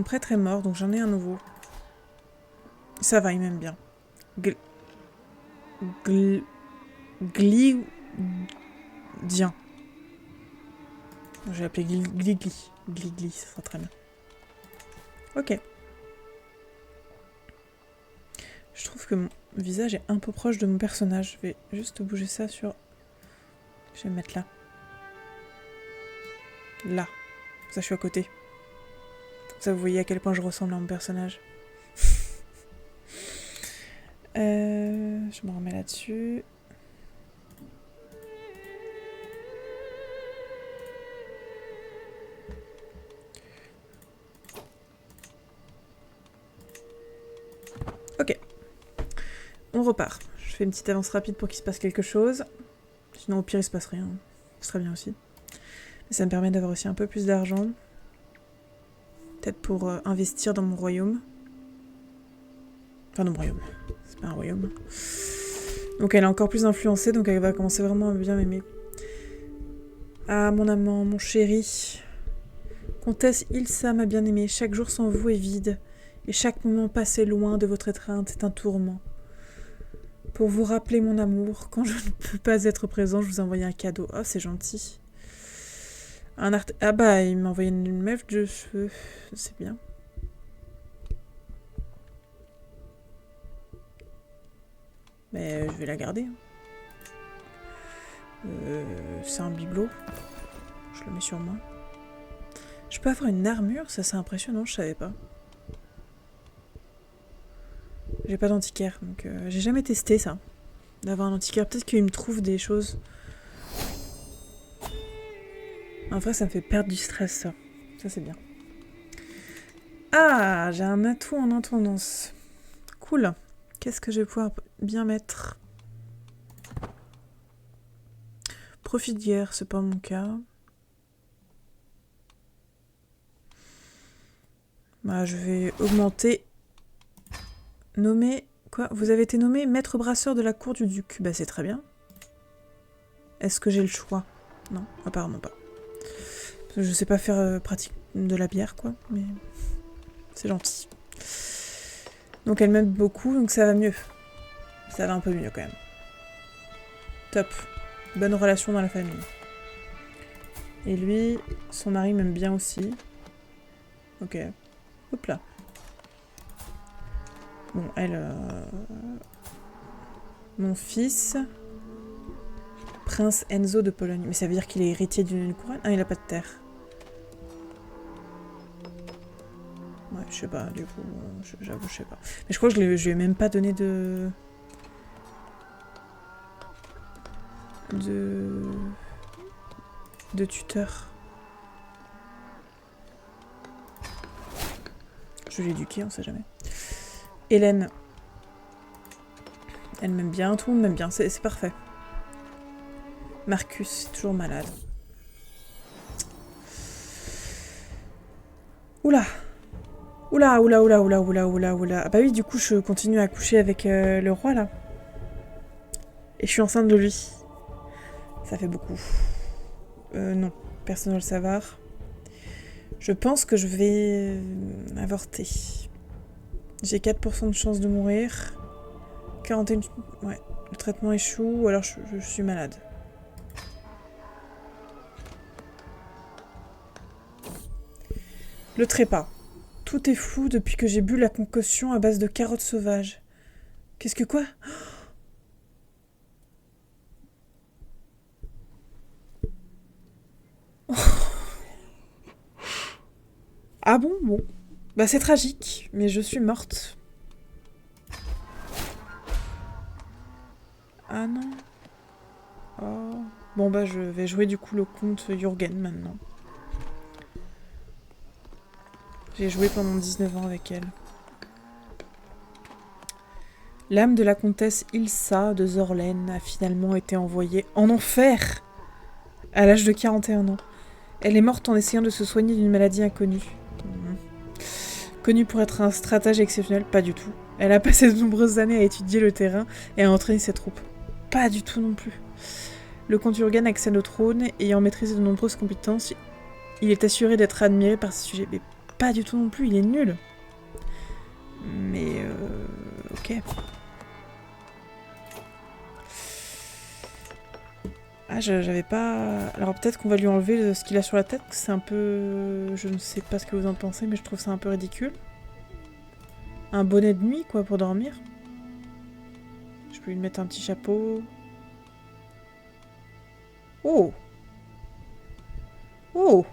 prêtre est mort, donc j'en ai un nouveau. Ça va, il m'aime bien. Glidien. Je vais l'appeler Gligli. Gligli, ça sera très bien. Ok. Je trouve que mon visage est un peu proche de mon personnage. Je vais juste bouger ça sur... Je vais me mettre là. Là. Ça, je suis à côté. Ça, vous voyez à quel point je ressemble à mon personnage. Je me remets là-dessus. Ok. On repart. Je fais une petite avance rapide pour qu'il se passe quelque chose. Sinon, au pire, il se passe rien. Ce serait bien aussi. Mais ça me permet d'avoir aussi un peu plus d'argent. Peut-être pour investir dans mon royaume. Enfin, dans mon royaume. C'est pas un royaume. Donc elle est encore plus influencée, donc elle va commencer vraiment à bien m'aimer. Ah, mon amant, mon chéri. Comtesse Ilsa m'a bien aimé. Chaque jour sans vous est vide. Et chaque moment passé loin de votre étreinte est un tourment. Pour vous rappeler mon amour, quand je ne peux pas être présent, je vous envoie un cadeau. Oh, c'est gentil. Ah bah, il m'a envoyé une mèche de cheveux. C'est bien. Mais je vais la garder. C'est un bibelot. Je le mets sur moi. Je peux avoir une armure? Ça, c'est impressionnant, je savais pas. J'ai pas d'antiquaire, donc j'ai jamais testé ça. D'avoir un antiquaire. Peut-être qu'il me trouve des choses. En vrai, ça me fait perdre du stress, ça. Ça, c'est bien. Ah, j'ai un atout en intendance. Cool. Qu'est-ce que je vais pouvoir bien mettre? Profit de guerre, c'est pas mon cas. Bah, je vais augmenter. Nommer... Quoi? Vous avez été nommé maître brasseur de la cour du duc. Bah c'est très bien. Est-ce que j'ai le choix? Non, apparemment pas. Parce que je sais pas faire pratique de la bière, quoi. Mais c'est gentil. Donc elle m'aime beaucoup, donc ça va mieux. Ça va un peu mieux quand même. Top. Bonne relation dans la famille. Et lui, son mari m'aime bien aussi. Ok. Hop là. Bon, elle... Mon fils... Prince Enzo de Pologne. Mais ça veut dire qu'il est héritier d'une couronne? Ah, il a pas de terre. Ouais, je sais pas, du coup... J'avoue, je sais pas. Mais je crois que je lui ai même pas donné de... De tuteur. Je l'ai éduqué, on sait jamais. Hélène. Elle m'aime bien, tout le monde m'aime bien, c'est parfait. Marcus, toujours malade. Oula. Oula, oula, oula, oula, oula, oula, oula. Ah bah oui, du coup, je continue à coucher avec le roi, là. Et je suis enceinte de lui. Ça fait beaucoup. Non, personne ne le savoir. Je pense que je vais avorter. J'ai 4% de chance de mourir. 41... Ouais, le traitement échoue, ou alors je suis malade. Le trépas. Tout est flou depuis que j'ai bu la concoction à base de carottes sauvages. Qu'est-ce que quoi? Oh. Ah bon? Bon. Bah c'est tragique, mais je suis morte. Ah non. Oh. Bon bah je vais jouer du coup le comte Jürgen maintenant. J'ai joué pendant 19 ans avec elle. L'âme de la comtesse Ilsa de Zorlen a finalement été envoyée en enfer à l'âge de 41 ans. Elle est morte en essayant de se soigner d'une maladie inconnue. Connue pour être un stratège exceptionnel, pas du tout. Elle a passé de nombreuses années à étudier le terrain et à entraîner ses troupes. Pas du tout non plus. Le comte Jürgen accède au trône, ayant maîtrisé de nombreuses compétences. Il est assuré d'être admiré par ses sujets. Mais pas du tout non plus, il est nul. Mais ok. Ah, j'avais pas... Alors peut-être qu'on va lui enlever ce qu'il a sur la tête, c'est un peu... Je ne sais pas ce que vous en pensez, mais je trouve ça un peu ridicule. Un bonnet de nuit, quoi, pour dormir. Je peux lui mettre un petit chapeau. Oh! Oh!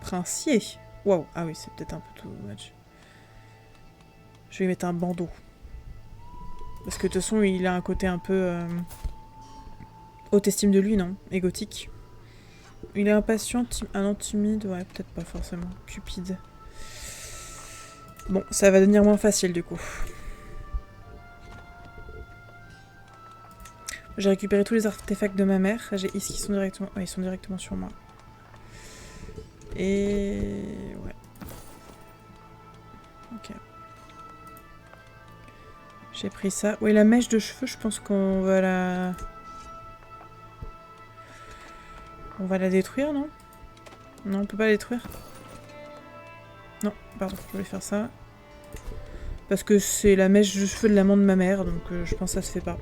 Princier! Waouh! Ah oui, c'est peut-être un peu too much. Je vais lui mettre un bandeau. Parce que de toute façon, il a un côté un peu... haute estime de lui, non? Égotique. Il est impatient, ah non, timide, ouais, peut-être pas forcément. Cupide. Bon, ça va devenir moins facile du coup. J'ai récupéré tous les artefacts de ma mère. Est-ce qu'ils sont directement... Ouais, ils sont directement sur moi. Et... ouais. Ok. J'ai pris ça. Oui, la mèche de cheveux, je pense qu'on va la... On va la détruire, non? Non, on peut pas la détruire? Non, pardon, je voulais faire ça. Parce que c'est la mèche de cheveux de l'amant de ma mère, donc je pense que ça se fait pas.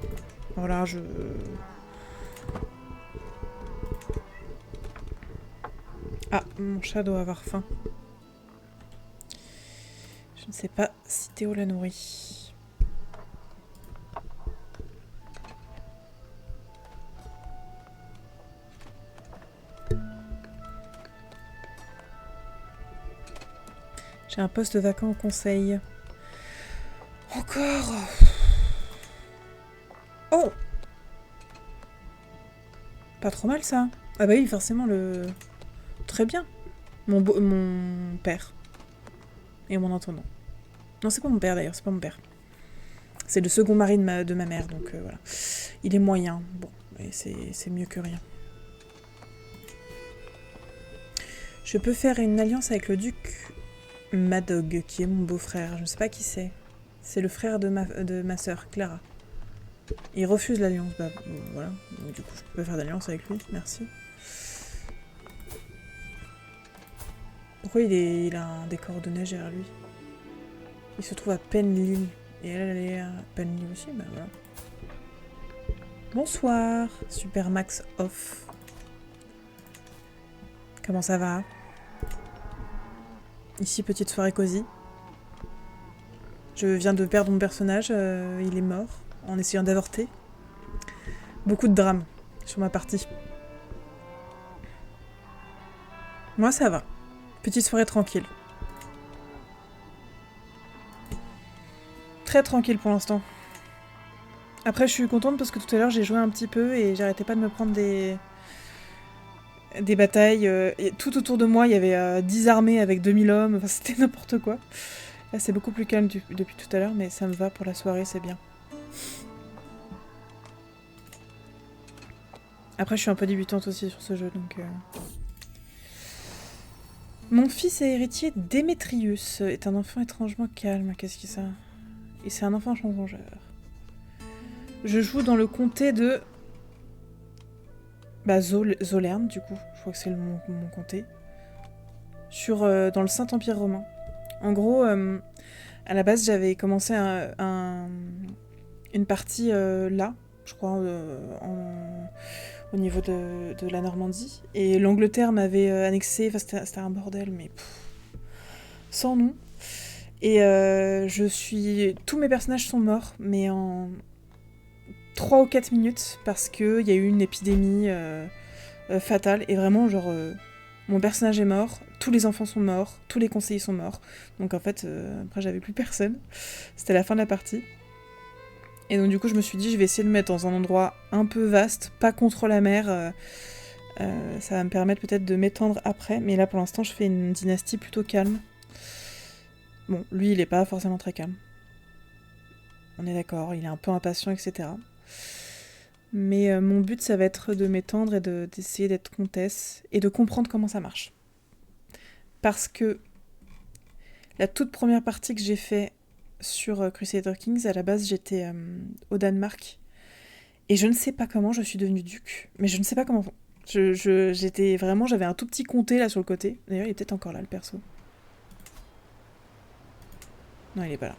Voilà, je... Ah, mon chat doit avoir faim. Je ne sais pas si Théo l'a nourri. J'ai un poste vacant au conseil. Encore. Oh! Pas trop mal ça. Ah bah oui, forcément le... Très bien. Mon père. Et mon intendant. Non, c'est pas mon père d'ailleurs, c'est pas mon père. C'est le second mari de ma mère, donc voilà. Il est moyen. Bon, c'est mieux que rien. Je peux faire une alliance avec le duc Madog, qui est mon beau-frère. Je ne sais pas qui c'est. C'est le frère de ma sœur, Clara. Il refuse l'alliance. Bah voilà. Donc, du coup, je peux pas faire d'alliance avec lui. Merci. Pourquoi il a un décor de neige derrière lui? Il se trouve à Penlil. Et elle est à Penlil aussi. Bah voilà. Bonsoir. Super Max Off. Comment ça va? Ici, petite soirée cosy. Je viens de perdre mon personnage. Il est mort en essayant d'avorter. Beaucoup de drame sur ma partie. Moi, ça va. Petite soirée tranquille. Très tranquille pour l'instant. Après, je suis contente parce que tout à l'heure, j'ai joué un petit peu et j'arrêtais pas de me prendre des batailles. Et tout autour de moi, il y avait 10 armées avec 2000 hommes. Enfin, c'était n'importe quoi. Là, c'est beaucoup plus calme depuis tout à l'heure, mais ça me va pour la soirée, c'est bien. Après, je suis un peu débutante aussi sur ce jeu, donc... Mon fils est héritier Démétrius, est un enfant étrangement calme. Qu'est-ce que ça? Et c'est un enfant rongeur. Je joue dans le comté de... Bah, Zolerne, du coup. Je crois que c'est mon comté. Dans le Saint-Empire romain. En gros, à la base, j'avais commencé une partie là, je crois, au niveau de la Normandie. Et l'Angleterre m'avait annexé, enfin c'était un bordel, mais sans nom. Et tous mes personnages sont morts, mais en 3 ou 4 minutes, parce qu'il y a eu une épidémie fatale, et vraiment, genre, mon personnage est mort, tous les enfants sont morts, tous les conseillers sont morts. Donc en fait, après j'avais plus personne. C'était la fin de la partie. Et donc du coup je me suis dit je vais essayer de me mettre dans un endroit un peu vaste, pas contre la mer. Ça va me permettre peut-être de m'étendre après. Mais là pour l'instant je fais une dynastie plutôt calme. Bon, lui il est pas forcément très calme. On est d'accord, il est un peu impatient, etc. Mais mon but ça va être de m'étendre et d'essayer d'être comtesse et de comprendre comment ça marche. Parce que la toute première partie que j'ai fait sur Crusader Kings, à la base j'étais au Danemark et je ne sais pas comment je suis devenue duc, mais je ne sais pas comment. J'avais un tout petit comté là sur le côté. D'ailleurs il est peut-être encore là le perso. Non, il est pas là.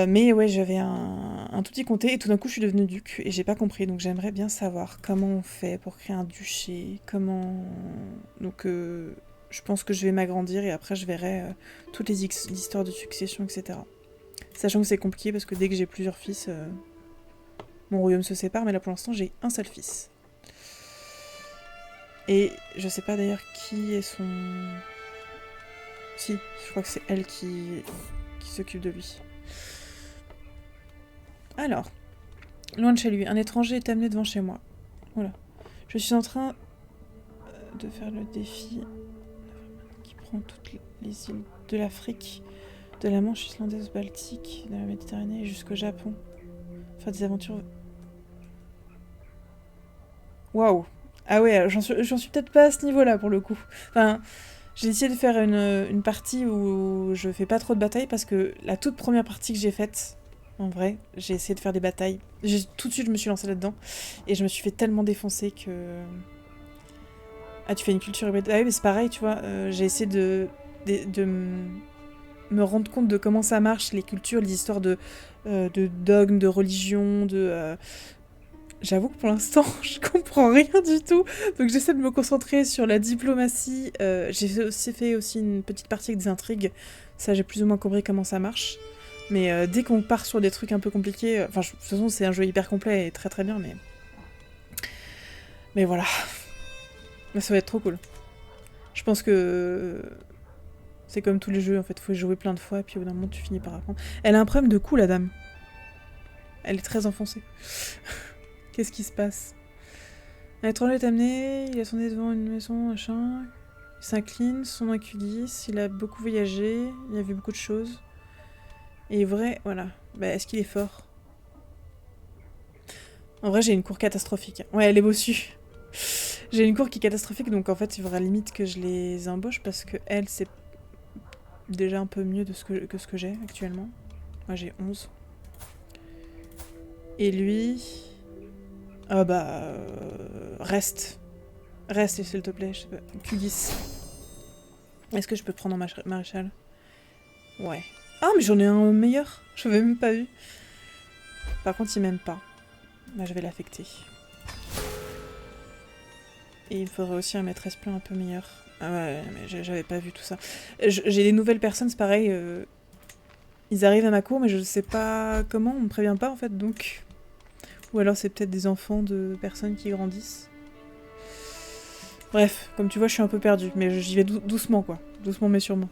Mais ouais, j'avais un tout petit comté et tout d'un coup je suis devenue duc et j'ai pas compris, donc j'aimerais bien savoir comment on fait pour créer un duché, donc je pense que je vais m'agrandir et après je verrai toutes les histoires de succession, etc. Sachant que c'est compliqué parce que dès que j'ai plusieurs fils, mon royaume se sépare, mais là pour l'instant j'ai un seul fils. Et je sais pas d'ailleurs qui est son... Si, je crois que c'est elle qui s'occupe de lui. Alors, loin de chez lui, un étranger est amené devant chez moi. Voilà. Je suis en train de faire le défi qui prend toutes les îles de l'Afrique, de la Manche islandaise baltique, de la Méditerranée jusqu'au Japon. Faire des aventures... Waouh! Ah ouais, j'en suis peut-être pas à ce niveau-là pour le coup. Enfin, j'ai essayé de faire une partie où je fais pas trop de batailles parce que la toute première partie que j'ai faite, en vrai, j'ai essayé de faire des batailles. Tout de suite, je me suis lancée là-dedans et je me suis fait tellement défoncer que... Ah, tu fais une culture hybride. Ah oui, mais c'est pareil, tu vois. J'ai essayé de me rendre compte de comment ça marche, les cultures, les histoires de dogmes, de religion, J'avoue que pour l'instant, je comprends rien du tout. Donc j'essaie de me concentrer sur la diplomatie. J'ai aussi fait une petite partie avec des intrigues. Ça, j'ai plus ou moins compris comment ça marche. Mais dès qu'on part sur des trucs un peu compliqués... Enfin, de toute façon, c'est un jeu hyper complet et très très bien, mais... Mais voilà. Mais ça va être trop cool. Je pense que... C'est comme tous les jeux, en fait. Faut y jouer plein de fois, et puis au bout d'un moment, tu finis par apprendre. Elle a un problème de cou, la dame. Elle est très enfoncée. Qu'est-ce qui se passe? Un étranger est amené, il a son nez devant une maison, machin. Il s'incline, son nom est Q10, il a beaucoup voyagé, il a vu beaucoup de choses. Et vrai, voilà. Bah, est-ce qu'il est fort? En vrai, j'ai une cour catastrophique. Ouais, elle est bossue. J'ai une cour qui est catastrophique, donc en fait, il faudra limite que je les embauche parce que elle, c'est... déjà un peu mieux que ce que j'ai actuellement. Moi j'ai 11. Et lui... Ah bah... reste. Reste s'il te plaît, je sais pas. Q10. Est-ce que je peux te prendre en maréchal? Ouais. Ah mais j'en ai un meilleur. Je l'avais même pas vu. Par contre il m'aime pas. Bah je vais l'affecter. Et il faudrait aussi un maîtresse plein un peu meilleur. Ah ouais, mais j'avais pas vu tout ça. J'ai des nouvelles personnes, c'est pareil. Ils arrivent à ma cour, mais je sais pas comment, on me prévient pas en fait, donc... Ou alors c'est peut-être des enfants de personnes qui grandissent. Bref, comme tu vois, je suis un peu perdue, mais j'y vais doucement quoi. Doucement mais sûrement.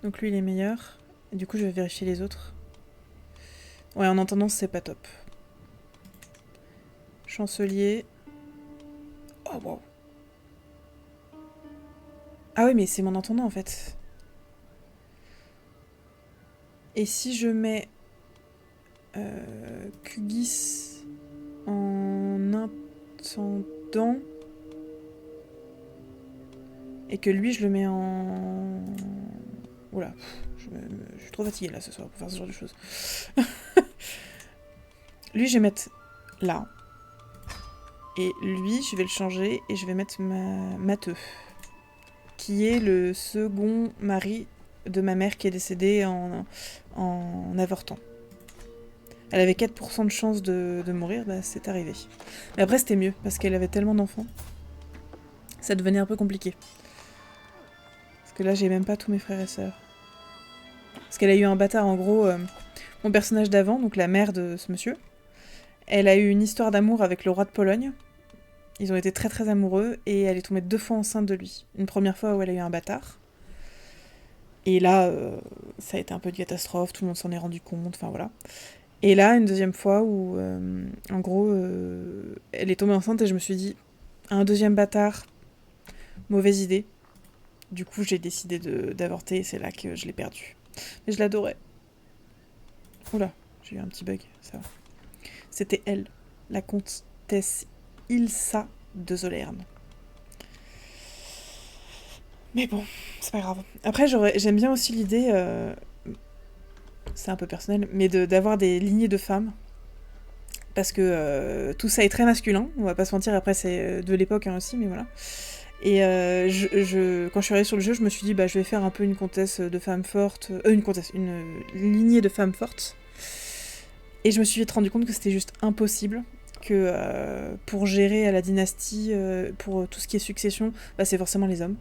Donc lui il est meilleur. Et du coup je vais vérifier les autres. Ouais, en entendant c'est pas top. Chancelier. Oh wow. Ah oui mais c'est mon entendant en fait. Et si je mets Kugis en intendant et que lui je le mets en... Oula, je suis trop fatiguée là ce soir pour faire ce genre de choses. Lui je vais mettre là. Et lui je vais le changer et je vais mettre Matteux, qui est le second mari de ma mère qui est décédée en avortant. Elle avait 4% de chance de mourir, bah c'est arrivé. Mais après c'était mieux, parce qu'elle avait tellement d'enfants. Ça devenait un peu compliqué. Parce que là j'ai même pas tous mes frères et sœurs. Parce qu'elle a eu un bâtard, en gros, mon personnage d'avant, donc la mère de ce monsieur, elle a eu une histoire d'amour avec le roi de Pologne. Ils ont été très très amoureux, et elle est tombée 2 fois enceinte de lui. Une première fois où elle a eu un bâtard. Et là, ça a été un peu de catastrophe, tout le monde s'en est rendu compte, enfin voilà. Et là, une deuxième fois où, en gros, elle est tombée enceinte et je me suis dit, un deuxième bâtard, mauvaise idée. Du coup, j'ai décidé d'avorter et c'est là que je l'ai perdu. Mais je l'adorais. Oula, j'ai eu un petit bug, ça va. C'était elle, la comtesse Ilsa de Zolerne. Mais bon, c'est pas grave. Après, j'aime bien aussi l'idée, c'est un peu personnel, mais d'avoir des lignées de femmes. Parce que tout ça est très masculin, on va pas se mentir, après c'est de l'époque hein, aussi, mais voilà. Et quand je suis arrivée sur le jeu, je me suis dit, bah je vais faire un peu une comtesse de femmes fortes, une lignée de femmes fortes. Et je me suis vite rendu compte que c'était juste impossible, que pour gérer la dynastie, pour tout ce qui est succession, bah c'est forcément les hommes.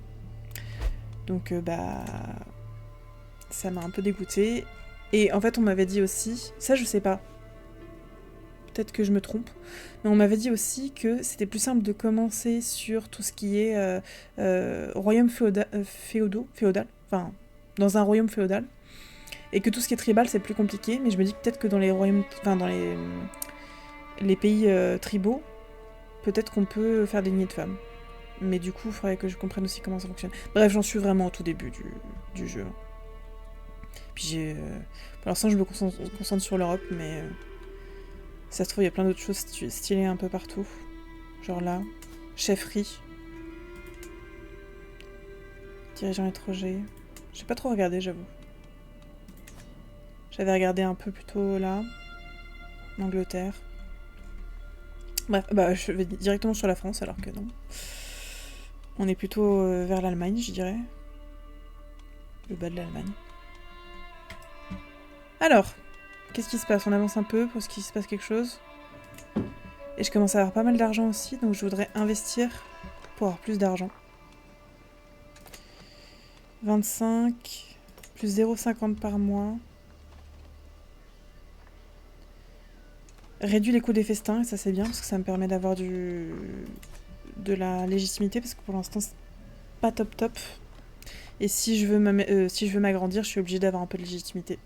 Donc bah ça m'a un peu dégoûtée. Et en fait on m'avait dit aussi, ça je sais pas, peut-être que je me trompe, mais on m'avait dit aussi que c'était plus simple de commencer sur tout ce qui est royaume féodal, enfin dans un royaume féodal, et que tout ce qui est tribal c'est plus compliqué, mais je me dis peut-être que dans les royaumes, enfin dans les pays tribaux, peut-être qu'on peut faire des lignées de femmes. Mais du coup, il faudrait que je comprenne aussi comment ça fonctionne. Bref, j'en suis vraiment au tout début du jeu. Puis pour l'instant, je me concentre sur l'Europe, mais ça se trouve, il y a plein d'autres choses stylées un peu partout. Genre là, chefferie. Dirigeant étranger. J'ai pas trop regardé, j'avoue. J'avais regardé un peu plus tôt là. L'Angleterre. Bref, bah je vais directement sur la France alors que non. On est plutôt vers l'Allemagne, je dirais. Le bas de l'Allemagne. Alors, qu'est-ce qui se passe? On avance un peu pour qu'il se passe quelque chose. Et je commence à avoir pas mal d'argent aussi, donc je voudrais investir pour avoir plus d'argent. 25, plus 0,50 par mois. Réduit les coûts des festins, et ça c'est bien, parce que ça me permet d'avoir de la légitimité, parce que pour l'instant c'est pas top top. Et si je veux m'agrandir, je suis obligée d'avoir un peu de légitimité.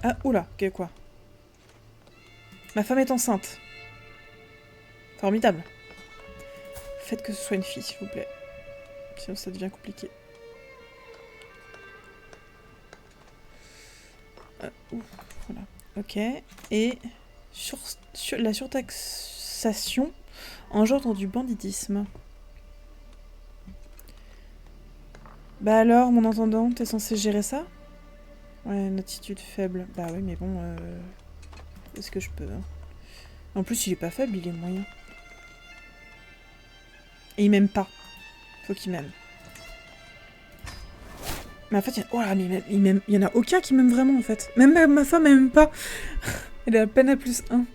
Ah, oula, quoi? Ma femme est enceinte. Formidable. Faites que ce soit une fille, s'il vous plaît. Sinon ça devient compliqué. Voilà. Ok. Et sur la surtaxation, Engendre du banditisme. Bah alors, mon intendant, t'es censé gérer ça? Ouais, une attitude faible. Bah oui, mais bon, est-ce que je peux... En plus, il est pas faible, il est moyen. Et il m'aime pas. Faut qu'il m'aime. Mais en fait, oh là, mais il y en a aucun qui m'aime vraiment, en fait. Même ma femme, elle m'aime pas. Elle est à peine à +1.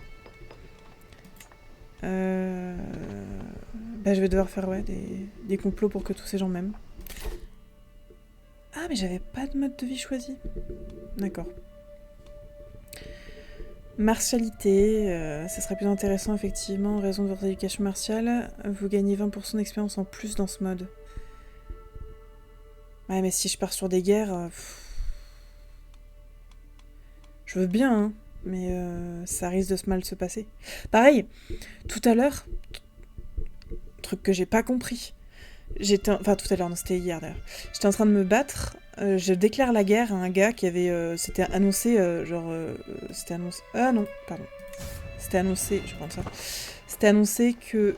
Bah, je vais devoir faire, ouais, des complots pour que tous ces gens m'aiment. Ah, mais j'avais pas de mode de vie choisi. D'accord. Martialité, ça serait plus intéressant, effectivement, en raison de votre éducation martiale. Vous gagnez 20% d'expérience en plus dans ce mode. Ouais, mais si je pars sur des guerres... Je veux bien, hein, mais ça risque de mal se passer. Pareil, tout à l'heure, truc que j'ai pas compris. Enfin, tout à l'heure, non, c'était hier d'ailleurs. J'étais en train de me battre. Je déclare la guerre à un gars qui avait... c'était annoncé, c'était annoncé... Ah non, pardon. C'était annoncé... Je vais prendre ça. C'était annoncé que...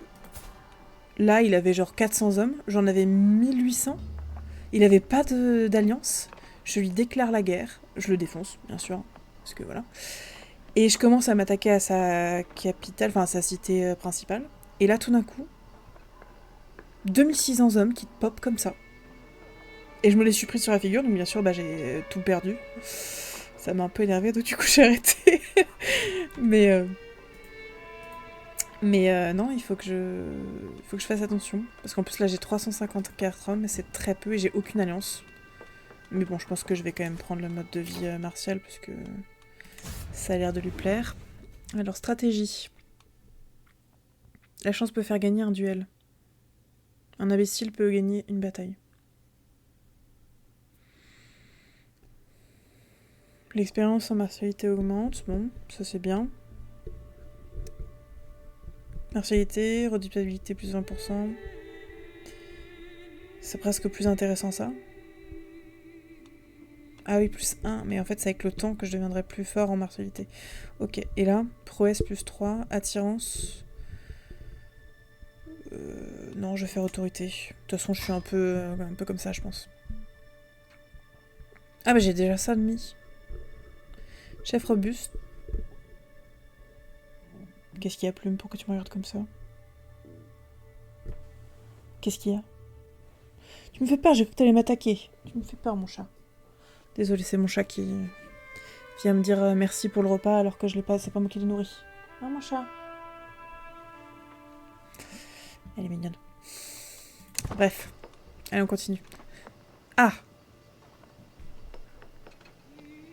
Là, il avait genre 400 hommes. J'en avais 1800. Il avait pas d'alliance. Je lui déclare la guerre. Je le défonce, bien sûr. Parce que voilà. Et je commence à m'attaquer à sa capitale, enfin à sa cité principale. Et là, tout d'un coup... 2600 hommes qui te pop comme ça. Et je me les suis pris sur la figure, donc bien sûr, bah, j'ai tout perdu. Ça m'a un peu énervé, donc du coup, j'ai arrêté. mais non, il faut que je fasse attention. Parce qu'en plus, là, j'ai 354 hommes, et c'est très peu, et j'ai aucune alliance. Mais bon, je pense que je vais quand même prendre le mode de vie martial, parce que ça a l'air de lui plaire. Alors, stratégie. La chance peut faire gagner un duel. Un imbécile peut gagner une bataille. L'expérience en martialité augmente, bon, ça c'est bien. Martialité, redoutabilité plus 20%. C'est presque plus intéressant ça. Ah oui, plus 1, mais en fait c'est avec le temps que je deviendrai plus fort en martialité. Ok, et là, prouesse plus 3, attirance... non, je vais faire autorité. De toute façon, je suis un peu comme ça, je pense. Ah bah j'ai déjà ça de mis. Chef robuste. Qu'est-ce qu'il y a, Plume? Pourquoi tu me regardes comme ça? Qu'est-ce qu'il y a? Tu me fais peur, j'ai cru que t'allais m'attaquer. Tu me fais peur, mon chat. Désolée, c'est mon chat qui vient me dire merci pour le repas alors que je l'ai pas, c'est pas moi qui l'ai nourri. Ah, mon chat. Elle est mignonne. Bref. Allez, on continue. Ah!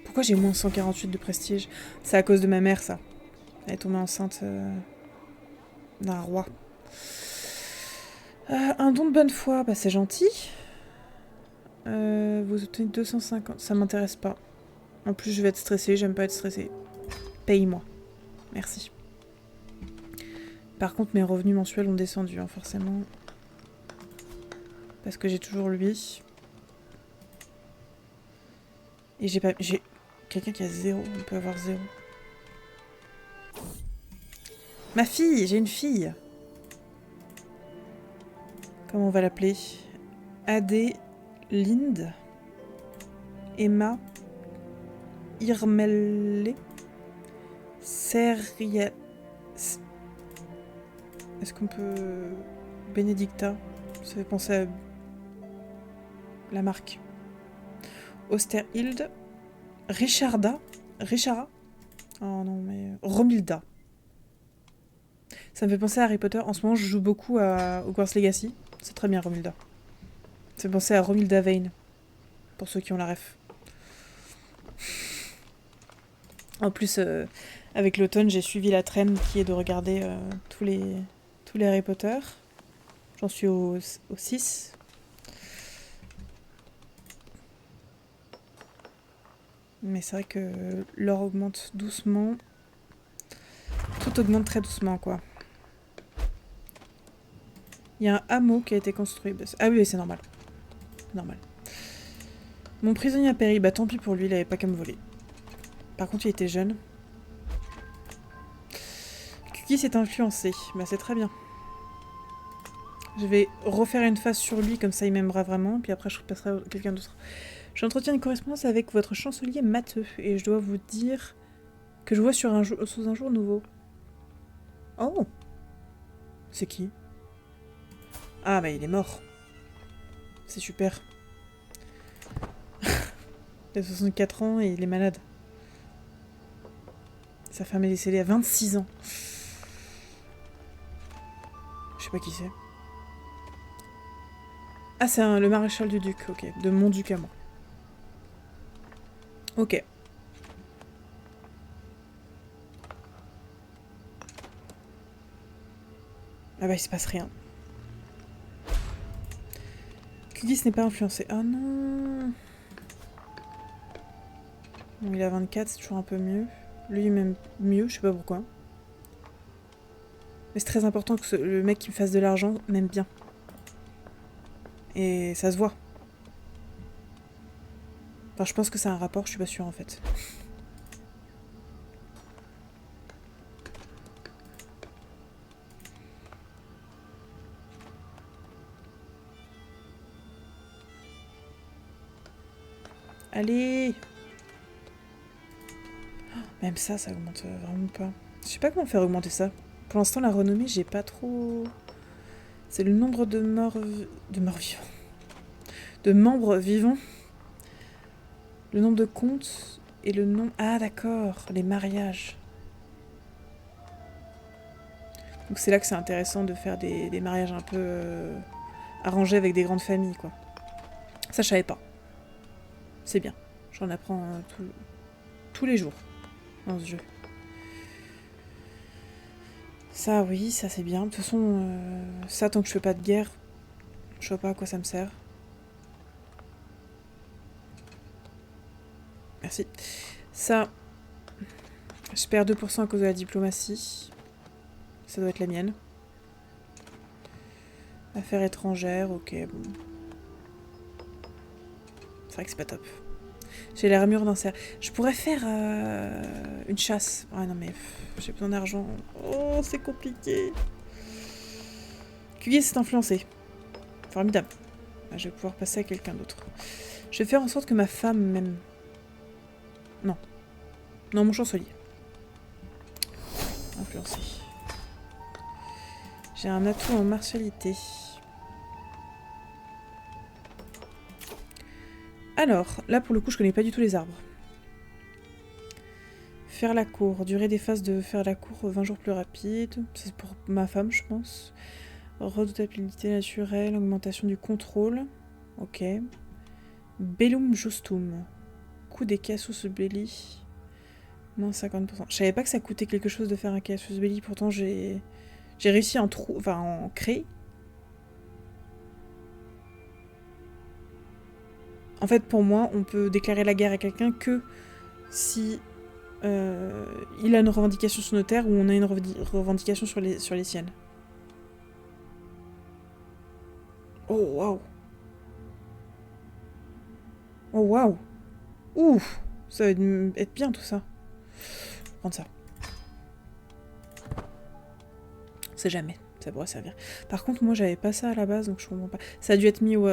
Pourquoi j'ai moins 148 de prestige? C'est à cause de ma mère, ça. Elle est tombée enceinte d'un roi. Un don de bonne foi, bah c'est gentil. Vous obtenez 250. Ça m'intéresse pas. En plus, je vais être stressée. J'aime pas être stressée. Paye-moi. Merci. Par contre, mes revenus mensuels ont descendu, hein, forcément. Parce que j'ai toujours lui. Et j'ai pas... J'ai quelqu'un qui a 0. On peut avoir 0. Ma fille! J'ai une fille! Comment on va l'appeler? Adélinde. Emma. Irmelle. Seria... Est-ce qu'on peut... Benedicta. Ça fait penser à... la marque. Osterhilde. Richarda. Richara. Oh non, mais... Romilda. Ça me fait penser à Harry Potter. En ce moment, je joue beaucoup à Hogwarts Legacy. C'est très bien, Romilda. Ça fait penser à Romilda Vane. Pour ceux qui ont la ref. En plus, avec l'automne, j'ai suivi la traîne qui est de regarder tous les Harry Potter. J'en suis au 6. Mais c'est vrai que l'or augmente doucement. Tout augmente très doucement, quoi. Il y a un hameau qui a été construit. Ah oui, c'est normal. Normal. Mon prisonnier a péri. Bah tant pis pour lui, il avait pas qu'à me voler. Par contre, il était jeune. Kuki s'est influencé. Bah c'est très bien. Je vais refaire une phase sur lui, comme ça il m'aimera vraiment, puis après je repasserai à quelqu'un d'autre. J'entretiens une correspondance avec votre chancelier Matheux, et je dois vous dire que je vois sous un jour nouveau. Oh! C'est qui? Ah, bah il est mort. C'est super. Il a 64 ans et il est malade. Sa femme est décédée à 26 ans. Je sais pas qui c'est. Ah, c'est le maréchal du duc, ok. De mon duc à moi. Ok. Ah bah il se passe rien. Kugis n'est pas influencé. Ah non. Bon, il a 24, c'est toujours un peu mieux. Lui, même mieux, je sais pas pourquoi. Mais c'est très important que le mec qui me fasse de l'argent m'aime bien. Et ça se voit. Enfin, je pense que c'est un rapport, je suis pas sûre en fait. Allez! Même ça augmente vraiment pas. Je sais pas comment faire augmenter ça. Pour l'instant, la renommée, j'ai pas trop... C'est le nombre de morts... De morts vivants. De membres vivants. Le nombre de comptes et le nombre... Ah d'accord, les mariages. Donc c'est là que c'est intéressant de faire des mariages un peu arrangés avec des grandes familles, quoi. Ça, je savais pas. C'est bien. J'en apprends tous les jours dans ce jeu. Ça, oui, ça c'est bien. De toute façon, ça, tant que je fais pas de guerre, je vois pas à quoi ça me sert. Merci. Ça, je perds 2% à cause de la diplomatie. Ça doit être la mienne. Affaires étrangères, ok, bon. C'est vrai que c'est pas top. J'ai l'armure d'un cerf. Je pourrais faire une chasse. Ah non mais j'ai besoin d'argent. Oh, c'est compliqué. Kugis est influencé. Formidable. Ah, je vais pouvoir passer à quelqu'un d'autre. Je vais faire en sorte que ma femme m'aime. Non. Non, mon chancelier. Influencé. J'ai un atout en martialité. Alors, là pour le coup, je connais pas du tout les arbres. Faire la cour. Durée des phases de faire la cour 20 jours plus rapide. C'est pour ma femme, je pense. Redoutabilité naturelle, augmentation du contrôle. Ok. Bellum justum. Coût des casus belli. Moins 50%. Je savais pas que ça coûtait quelque chose de faire un casus belli, pourtant j'ai réussi à en créer. En fait, pour moi, on peut déclarer la guerre à quelqu'un que si il a une revendication sur nos terres ou on a une revendication sur les siennes. Oh, waouh! Oh, waouh! Ouf! Ça va être bien, tout ça. Je vais prendre ça. On sait jamais, ça pourrait servir. Par contre, moi, j'avais pas ça à la base, donc je comprends pas. Ça a dû être mis au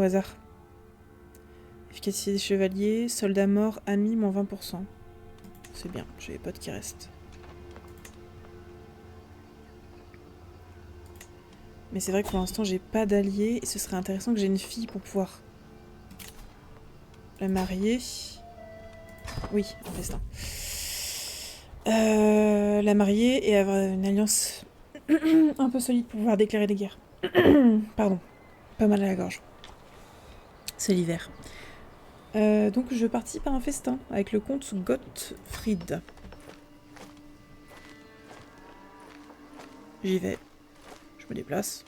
hasard. Efficacité des chevaliers, soldats morts, amis, moins 20%. C'est bien, j'ai les potes qui restent. Mais c'est vrai que pour l'instant, j'ai pas d'alliés, et ce serait intéressant que j'ai une fille pour pouvoir la marier. Oui, un festin. La marier et avoir une alliance un peu solide pour pouvoir déclarer des guerres. Pardon, pas mal à la gorge. C'est l'hiver. Donc je participe à un festin avec le comte Gottfried. J'y vais. Je me déplace.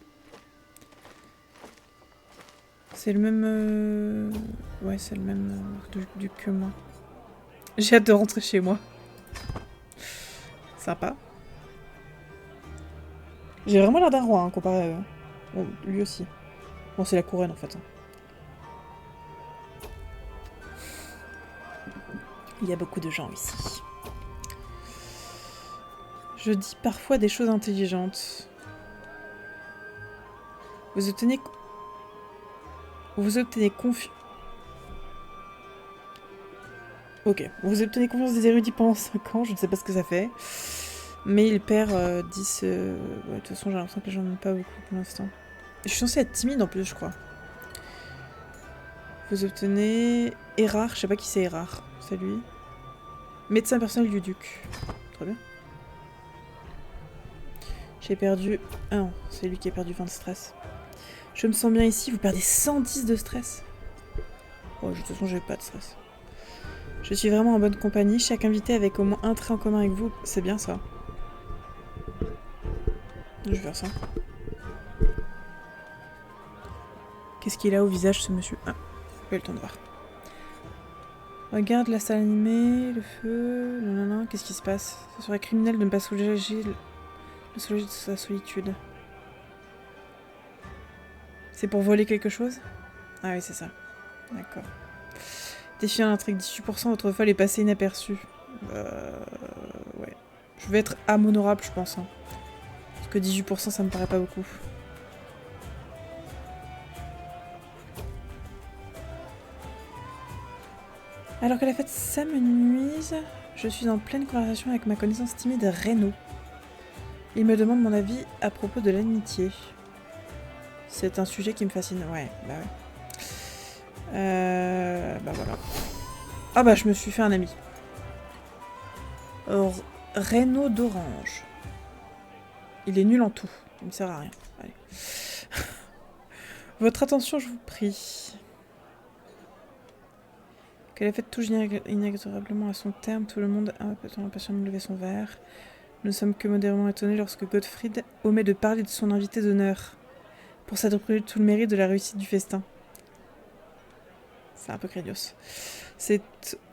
C'est le même... Ouais, c'est le même du que moi. J'ai hâte de rentrer chez moi. Sympa. J'ai vraiment l'air d'un roi, hein, comparé à eux. Bon, lui aussi. Bon, c'est la couronne, en fait. Il y a beaucoup de gens ici. Je dis parfois des choses intelligentes. Vous obtenez... Vous obtenez Ok. Vous obtenez confiance des érudits pendant 5 ans. Je ne sais pas ce que ça fait. Mais il perd 10... Ouais, de toute façon, j'ai l'impression que les gens n'aiment pas beaucoup pour l'instant. Je suis censée être timide en plus, je crois. Vous obtenez... Erard. Je sais pas qui c'est Erard. C'est lui. Médecin personnel du duc. Très bien. J'ai perdu... Ah non, c'est lui qui a perdu 20 de stress. Je me sens bien ici. Vous perdez 110 de stress. Oh, de toute façon, j'ai pas de stress. Je suis vraiment en bonne compagnie. Chaque invité avec au moins un trait en commun avec vous. C'est bien ça. Je vais faire ça. Qu'est-ce qu'il a au visage, ce monsieur? Ah, j'ai eu le temps de voir. Regarde la salle animée, le feu... Non, non, non, qu'est-ce qui se passe? Ce serait criminel de ne pas soulager de sa solitude. C'est pour voler quelque chose? Ah oui, c'est ça. D'accord. Défiant l'intrigue 18%, votre vol est passé inaperçu. Ouais. Je vais être âme honorable, je pense. Hein. Parce que 18%, ça me paraît pas beaucoup. Alors que la fête s'amenuise, je suis en pleine conversation avec ma connaissance timide Reno. Il me demande mon avis à propos de l'amitié. C'est un sujet qui me fascine. Ouais, bah ouais. Bah voilà. Ah bah je me suis fait un ami. Reno d'Orange. Il est nul en tout. Il me sert à rien. Allez. Votre attention, je vous prie. Que la fête touche inexorablement à son terme, tout le monde a impatiemment levé son verre. Nous ne sommes que modérément étonnés lorsque Gottfried omet de parler de son invité d'honneur, pour s'attribuer tout le mérite de la réussite du festin. C'est un peu craignos. C'est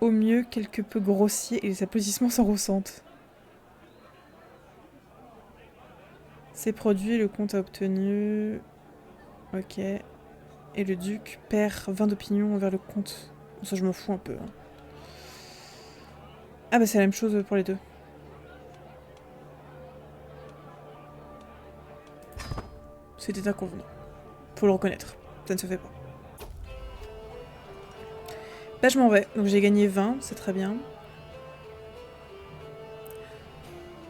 au mieux quelque peu grossier et les applaudissements s'en ressentent. C'est produit, le comte a obtenu... Ok. Et le duc perd 20 d'opinion envers le comte. Ça, je m'en fous un peu. Hein. Ah bah c'est la même chose pour les deux. C'était inconvenant. Faut le reconnaître. Ça ne se fait pas. Bah je m'en vais. Donc j'ai gagné 20, c'est très bien.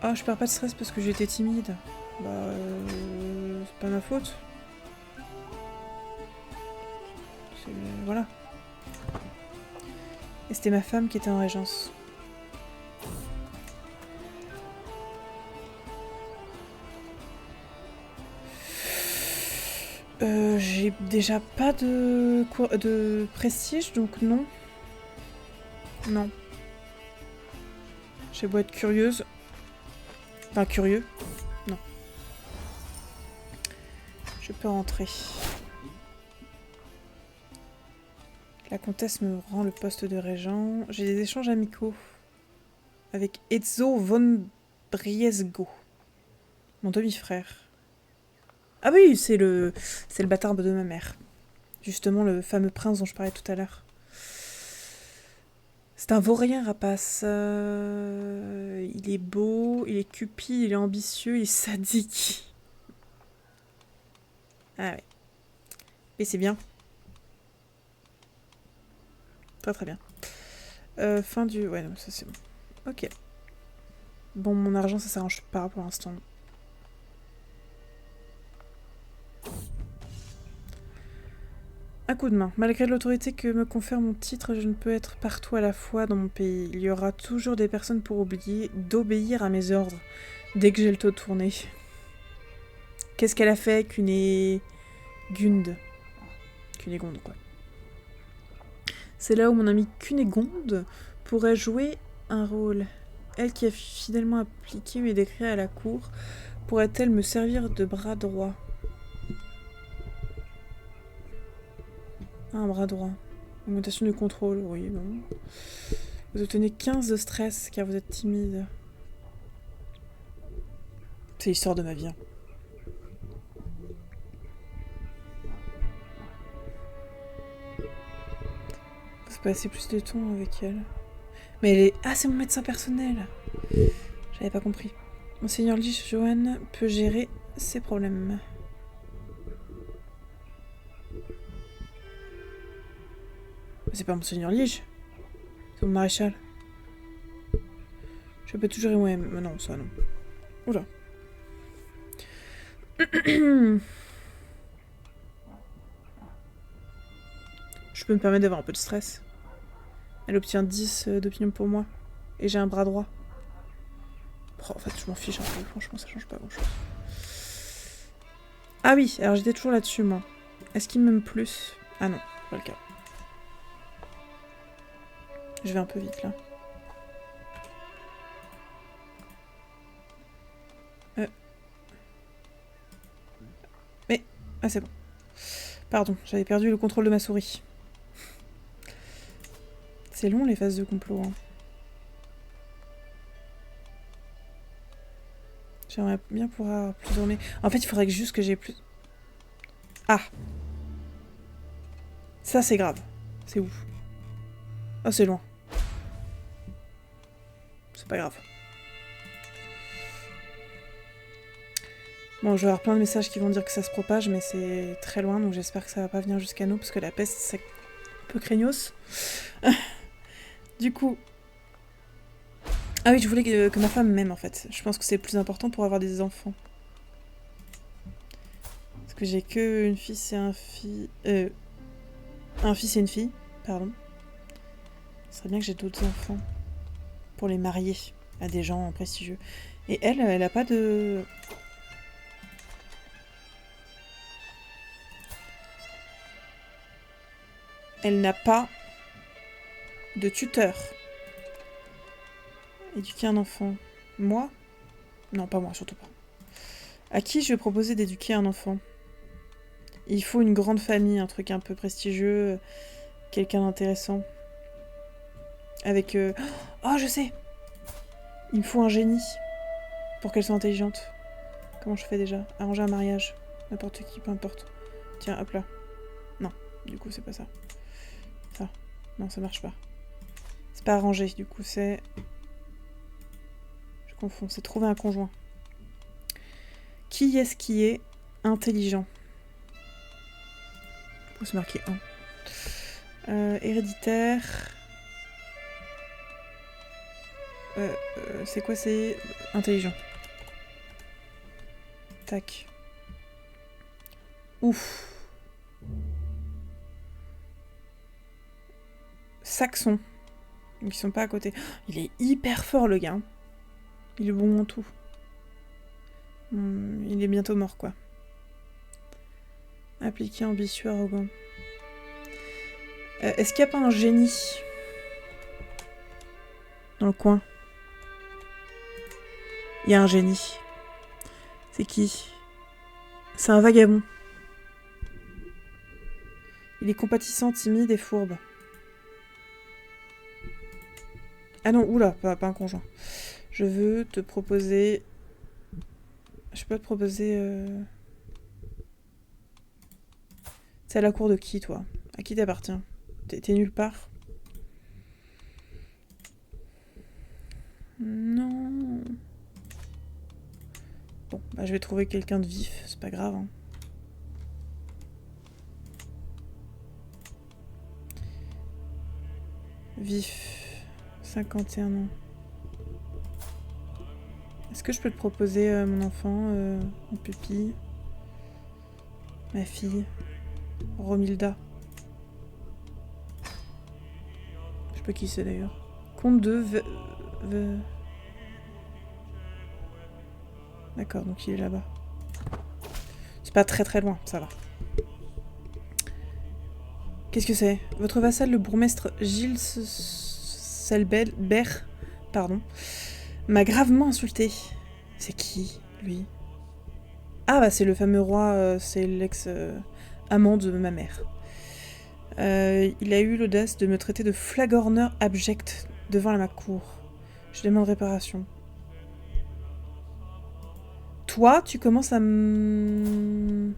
Oh, je perds pas de stress parce que j'étais timide. Bah c'est pas ma faute. Voilà. Et c'était ma femme qui était en régence. J'ai déjà pas de prestige, donc non. Non. J'ai beau être curieuse. Enfin, curieux. Non. Je peux rentrer. La comtesse me rend le poste de régent. J'ai des échanges amicaux avec Ezzo von Briesgo, mon demi-frère. Ah oui, c'est le bâtard de ma mère. Justement, le fameux prince dont je parlais tout à l'heure. C'est un vaurien rapace. Il est beau, il est cupide, il est ambitieux, il est sadique. Ah ouais. Et c'est bien. Très très bien. Fin du... Ouais, non, ça c'est bon. Ok. Bon, mon argent, ça s'arrange pas pour l'instant. Un coup de main. Malgré l'autorité que me confère mon titre, je ne peux être partout à la fois dans mon pays. Il y aura toujours des personnes pour oublier d'obéir à mes ordres dès que j'ai le dos tourné. Qu'est-ce qu'elle a fait Cunégonde, quoi. C'est là où mon amie Cunégonde pourrait jouer un rôle. Elle qui a fidèlement appliqué mes décrets à la cour, pourrait-elle me servir de bras droit? Ah, un bras droit. Augmentation du contrôle, oui, bon. Vous obtenez 15 de stress car vous êtes timide. C'est l'histoire de ma vie. Hein. Faut passer plus de temps avec elle. Mais elle est... Ah, c'est mon médecin personnel. J'avais pas compris. Monseigneur Lich Johan peut gérer ses problèmes. c'est pas Monseigneur Lige. C'est mon maréchal. Je peux toujours... Ouais, mais non, ça non. Oula. Je peux me permettre d'avoir un peu de stress. Elle obtient 10 d'opinion pour moi. Et j'ai un bras droit. Oh, en fait, je m'en fiche un peu. Franchement, ça change pas grand-chose. Ah oui, alors j'étais toujours là-dessus, moi. Est-ce qu'il m'aime plus? Ah non, pas le cas. Je vais un peu vite, là. Mais... Ah, c'est bon. Pardon, j'avais perdu le contrôle de ma souris. C'est long, les phases de complot, hein. J'aimerais bien pouvoir avoir plus dormir. En fait, il faudrait juste que j'ai plus... Ah! Ça, c'est grave. C'est ouf. Oh, c'est loin. C'est pas grave. Bon, je vais avoir plein de messages qui vont dire que ça se propage, mais c'est très loin, donc j'espère que ça va pas venir jusqu'à nous, parce que la peste, c'est un peu craignos. Du coup... Ah oui, je voulais que ma femme m'aime, en fait. Je pense que c'est le plus important pour avoir des enfants. Parce que j'ai que une fille et un fils... un fils et une fille, pardon. Ce serait bien que j'ai d'autres enfants. Pour les marier à des gens prestigieux. Et elle a pas de... Elle n'a pas de tuteur. Éduquer un enfant. Moi? Non, pas moi, surtout pas. À qui je vais proposer d'éduquer un enfant? Il faut une grande famille, un truc un peu prestigieux, quelqu'un d'intéressant. Avec... Oh, je sais! Il me faut un génie pour qu'elle soit intelligente. Comment je fais déjà? Arranger un mariage. N'importe qui, peu importe. Tiens, hop là. Non, du coup, c'est pas ça. Ça. Non, ça marche pas. C'est pas arrangé, du coup, c'est... Je confonds, c'est trouver un conjoint. Qui est-ce qui est intelligent? Faut se marquer 1. Héréditaire... c'est quoi? C'est intelligent. Tac. Ouf. Saxon. Ils sont pas à côté. Il est hyper fort, le gars. Il est bon en tout. Il est bientôt mort, quoi. Appliqué, ambitieux, arrogant. Est-ce qu'il n'y a pas un génie dans le coin? Il y a un génie. C'est qui? C'est un vagabond. Il est compatissant, timide et fourbe. Ah non, oula, pas un conjoint. Je veux te proposer... Je peux te proposer... C'est à la cour de qui, toi? À qui t'appartiens? T'es nulle part? Non... Bon, bah je vais trouver quelqu'un de vif, c'est pas grave, hein. Vif... 51 ans. Est-ce que je peux te proposer mon enfant, mon pupille? Ma fille? Romilda. Je sais pas qui c'est d'ailleurs. Comte de... D'accord, donc il est là-bas. C'est pas très très loin, ça va. Qu'est-ce que c'est? Votre vassal, le bourgmestre Gilles Selbert, pardon, m'a gravement insulté. C'est qui, lui? Ah bah c'est le fameux roi, c'est l'ex-amant de ma mère. Il a eu l'audace de me traiter de flagorneur abject devant ma cour. Je demande réparation. Toi, tu commences à me...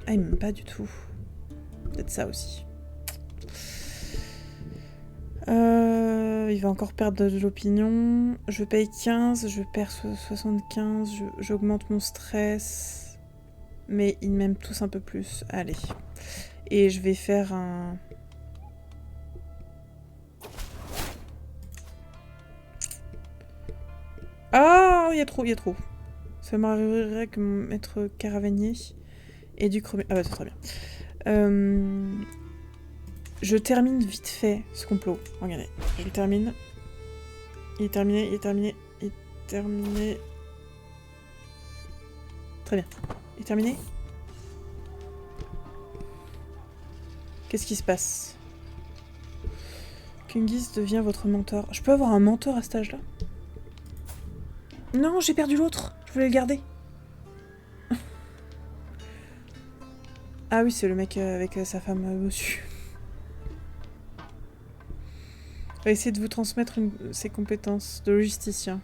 Ah, il m'aime pas du tout. Peut-être ça aussi. Il va encore perdre de l'opinion. Je paye 15, je perds 75, j'augmente mon stress. Mais ils m'aiment tous un peu plus. Allez. Et je vais faire un... Ah, il y a trop, il y a trop. Ça m'arriverait que maître Caravanier et du chromium. Ah bah c'est très bien. Je termine vite fait ce complot. Regardez, je le termine. Il est terminé, il est terminé, il est terminé. Très bien. Il est terminé. Qu'est-ce qui se passe? Kungis devient votre mentor. Je peux avoir un mentor à cet âge-là? Non, j'ai perdu l'autre. Je voulais le garder. Ah oui, c'est le mec avec sa femme dessus. On va essayer de vous transmettre ses compétences de logisticien.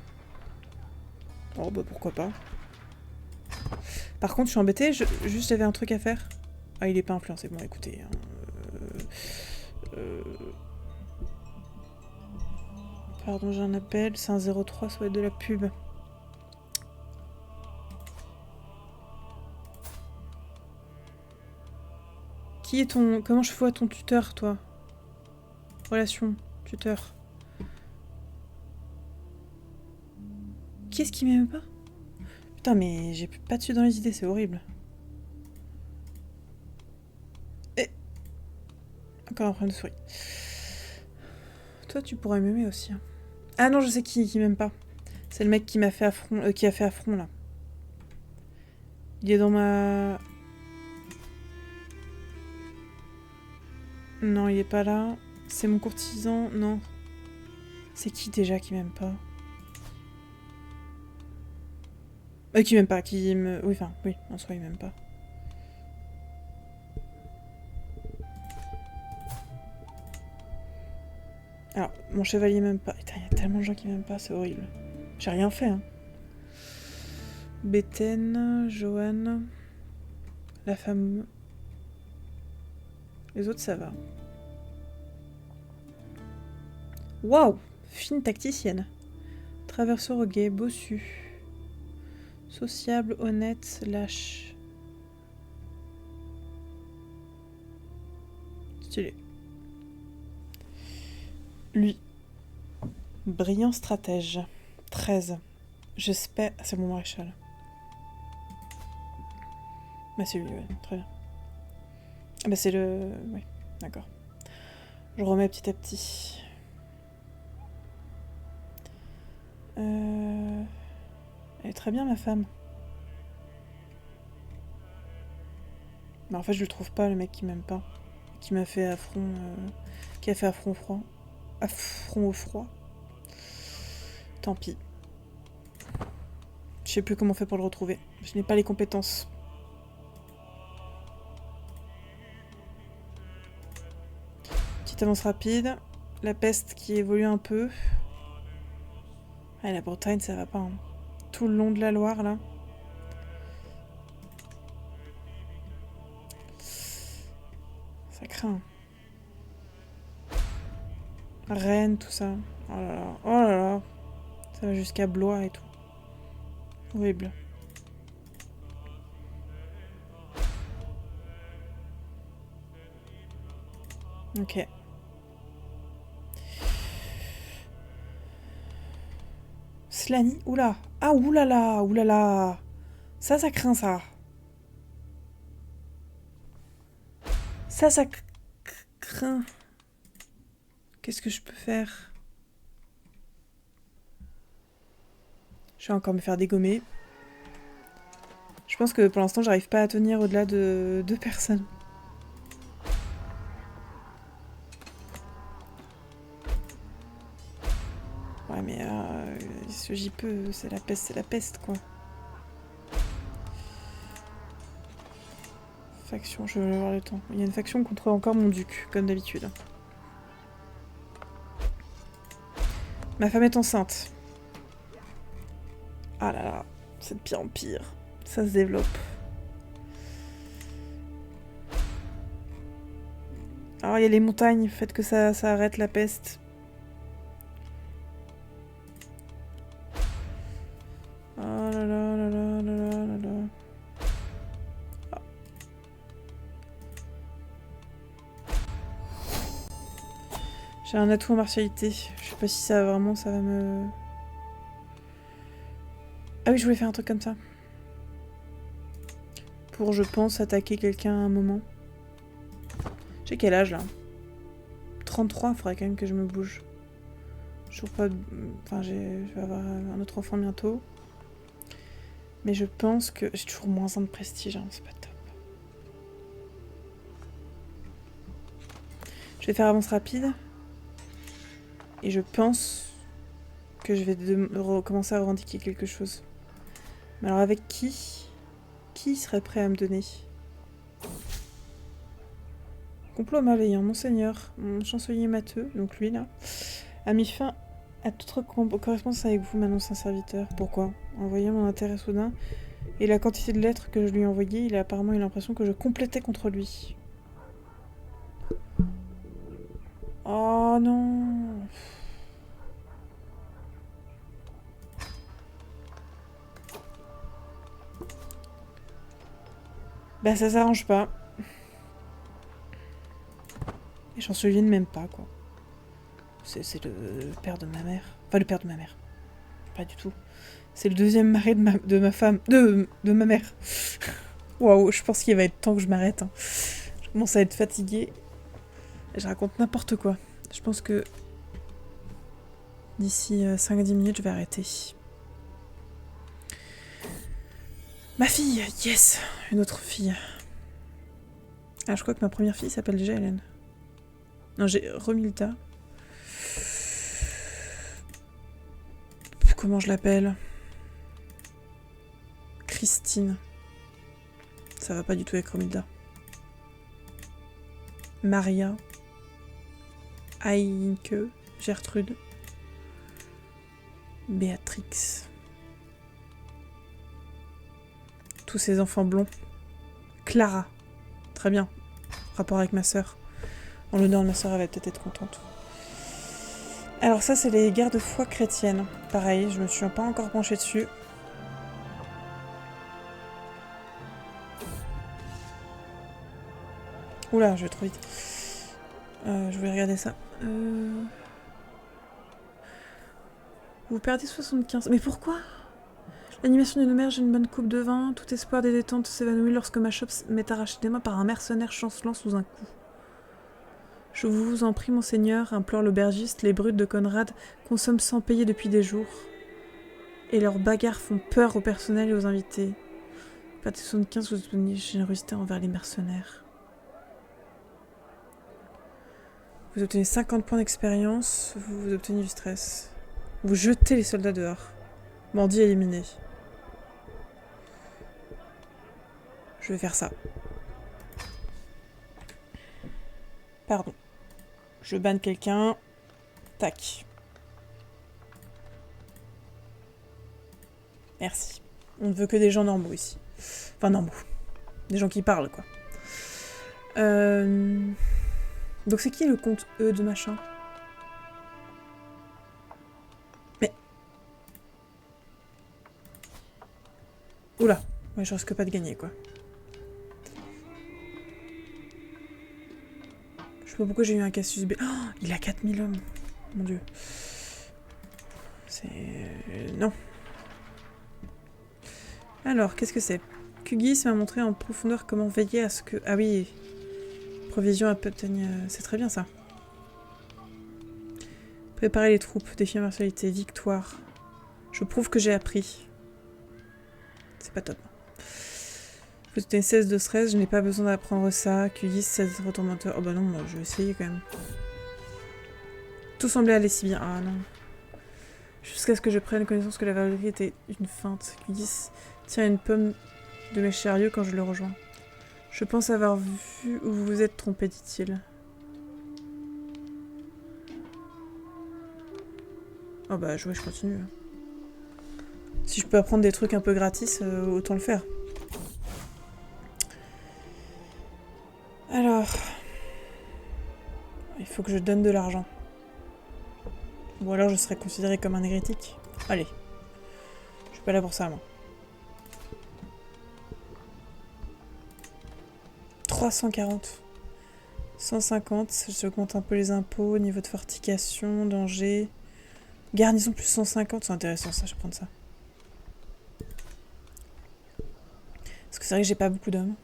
Oh bah pourquoi pas. Par contre, je suis embêtée, juste j'avais un truc à faire. Ah, il est pas influencé. Bon, écoutez. Pardon, j'ai un appel. C'est un 03, ça va être de la pub. Qui est ton... Comment je vois ton tuteur, toi? Relation, tuteur. Qui est-ce qui m'aime pas? Putain, mais j'ai pas dessus dans les idées, c'est horrible. Et... Encore un problème de souris. Toi, tu pourrais m'aimer aussi. Hein. Ah non, je sais qui m'aime pas. C'est le mec qui m'a fait affront, qui a fait affront, là. Il est dans ma... Non, il est pas là. C'est mon courtisan, non. C'est qui déjà qui m'aime pas? Qui m'aime pas, qui me... Oui, enfin, oui, en soi, il m'aime pas. Alors, mon chevalier m'aime pas. Putain, il y a tellement de gens qui m'aiment pas, c'est horrible. J'ai rien fait, hein. Béthène, Joanne... La femme... Les autres, ça va. Waouh! Fine tacticienne. Traverseur au guet, bossu. Sociable, honnête, lâche. Stylé. Lui. Brillant stratège. 13. J'espère... C'est mon maréchal. Bah c'est lui, ouais. Très bien. Ah bah c'est le... Oui, d'accord. Je remets petit à petit. Elle est très bien, ma femme. Mais en fait, je le trouve pas, le mec qui m'aime pas. Qui m'a fait affront... Qui a fait affront froid. Affront au froid. Tant pis. Je sais plus comment on fait pour le retrouver. Je n'ai pas les compétences. Petite avance rapide. La peste qui évolue un peu. Ah, la Bretagne, ça va pas. Hein. Tout le long de la Loire, là. Ça craint. Rennes, tout ça. Oh là là. Oh là là. Ça va jusqu'à Blois et tout. Horrible. Ok. Slany, oula. Ah, oulala, oulala. Ça craint, ça. Ça craint. Qu'est-ce que je peux faire? Je vais encore me faire dégommer. Je pense que pour l'instant, j'arrive pas à tenir au-delà de 2 personnes. Ouais, mais ce JP, c'est la peste, quoi. Faction, je vais avoir le temps. Il y a une faction contre encore mon duc, comme d'habitude. Ma femme est enceinte. Ah là là, c'est de pire en pire. Ça se développe. Alors il y a les montagnes, faites que ça arrête la peste. Oh là là là là là là là là. Ah. J'ai un atout en martialité. Je sais pas si ça vraiment ça va me... Ah oui, je voulais faire un truc comme ça. Pour, je pense, attaquer quelqu'un à un moment. J'ai quel âge, là? 33, il faudrait quand même que je me bouge. Je trouve pas... Enfin, je vais avoir un autre enfant bientôt. Mais je pense que... J'ai toujours moins un de prestige, hein, c'est pas top. Je vais faire avance rapide. Et je pense que je vais recommencer à revendiquer quelque chose. Mais alors avec qui? Qui serait prêt à me donner? Complot malveillant, monseigneur, mon chancelier matheux, donc lui là, a mis fin à toute correspondance avec vous, m'annonce un serviteur. Pourquoi? En voyant mon intérêt soudain et la quantité de lettres que je lui ai envoyées, il a apparemment eu l'impression que je complétais contre lui. Oh non. Bah ça s'arrange pas. Et chancelier ne m'aime pas, quoi. C'est le père de ma mère. Enfin, le père de ma mère. Pas du tout. C'est le deuxième mari de ma femme. De ma mère. Waouh, je pense qu'il va être temps que je m'arrête. Hein. Je commence à être fatiguée. Je raconte n'importe quoi. Je pense que d'ici 5-10 minutes, je vais arrêter. Ma fille, yes, une autre fille. Ah, je crois que ma première fille s'appelle déjà Hélène. Non, j'ai Romilda. Comment je l'appelle? Christine. Ça va pas du tout avec Romilda. Maria. Ainke. Gertrude. Béatrix. Tous ces enfants blonds. Clara. Très bien. Rapport avec ma sœur. En l'honneur de ma sœur, elle va peut-être être contente. Alors ça, c'est les garde-foi chrétiennes. Pareil, je me suis pas encore penchée dessus. Oula, je vais trop vite. Je voulais regarder ça. Vous perdez 75. Mais pourquoi? L'animation d'une mère, j'ai une bonne coupe de vin. Tout espoir des détentes s'évanouit lorsque ma chope m'est arrachée des mains par un mercenaire chancelant sous un coup. Je vous en prie, monseigneur, implore l'aubergiste, les brutes de Conrad consomment sans payer depuis des jours. Et leurs bagarres font peur au personnel et aux invités. Partie 75, vous obtenez générosité envers les mercenaires. Vous obtenez 50 points d'expérience, vous obtenez du stress. Vous jetez les soldats dehors. Bandit éliminé. Je vais faire ça. Pardon. Je banne quelqu'un. Tac. Merci. On ne veut que des gens normaux ici. Enfin, normaux. Des gens qui parlent, quoi. Donc c'est qui le compte E de machin? Mais... Oula. Ouais, je risque pas de gagner, quoi. Je sais pas pourquoi j'ai eu un Cassius B. Oh, il a 4000 hommes. Mon dieu. C'est... Non. Alors, qu'est-ce que c'est? Kugis m'a montré en profondeur comment veiller à ce que... Ah oui. Provision à Peptania. C'est très bien, ça. Préparer les troupes. Défi à martialité. Victoire. Je prouve que j'ai appris. C'est pas top. Vous tenez 16 de stress. Je n'ai pas besoin d'apprendre ça. Kugis, 16 retournementeurs. Oh bah non, moi, je vais essayer quand même. Tout semblait aller si bien. Ah non. Jusqu'à ce que je prenne connaissance que la vérité était une feinte. Kugis tient une pomme de mes chariots quand je le rejoins. Je pense avoir vu où vous vous êtes trompé, dit-il. Oh bah ouais, je continue. Si je peux apprendre des trucs un peu gratis, autant le faire. Alors... Il faut que je donne de l'argent. Ou alors je serais considéré comme un hérétique. Allez. Je suis pas là pour ça, moi. 340. 150. J'augmente un peu les impôts. Niveau de fortification, danger. Garnison plus 150. C'est intéressant, ça. Je vais prendre ça. C'est vrai que j'ai pas beaucoup d'hommes.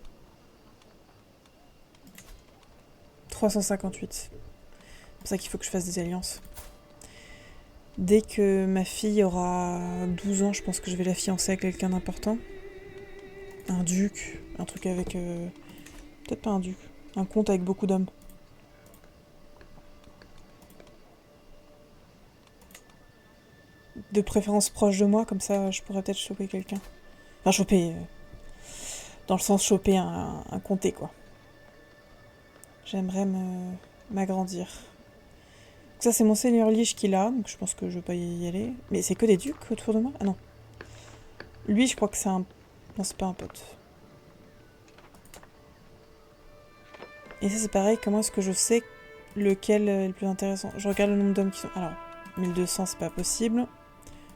358. C'est pour ça qu'il faut que je fasse des alliances. Dès que ma fille aura 12 ans, je pense que je vais la fiancer à quelqu'un d'important. Un duc, un truc avec... Peut-être pas un duc. Un comte avec beaucoup d'hommes. De préférence proche de moi, comme ça je pourrais peut-être choper quelqu'un. Enfin choper... dans le sens choper un comté, quoi. J'aimerais m'agrandir. Ça, c'est mon seigneur Lich qui l'a, donc je pense que je vais pas y aller. Mais c'est que des ducs autour de moi? Ah non. Lui, je crois que c'est un... Non, c'est pas un pote. Et ça, c'est pareil, comment est-ce que je sais lequel est le plus intéressant? Je regarde le nombre d'hommes qui sont... Alors, 1200, c'est pas possible.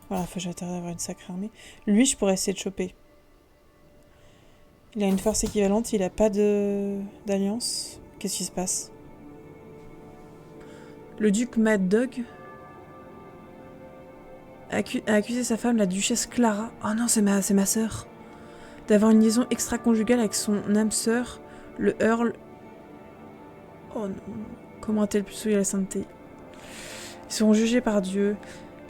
Voilà, j'ai intérêt d'avoir une sacrée armée. Lui, je pourrais essayer de choper. Il a une force équivalente, il a pas d'alliance. Qu'est-ce qui se passe? Le duc Mad Dog a accusé sa femme, la duchesse Clara. Oh non, c'est ma sœur. D'avoir une liaison extra-conjugale avec son âme sœur, le Earl. Oh non. Comment a-t-elle pu souiller la sainteté? Ils seront jugés par Dieu.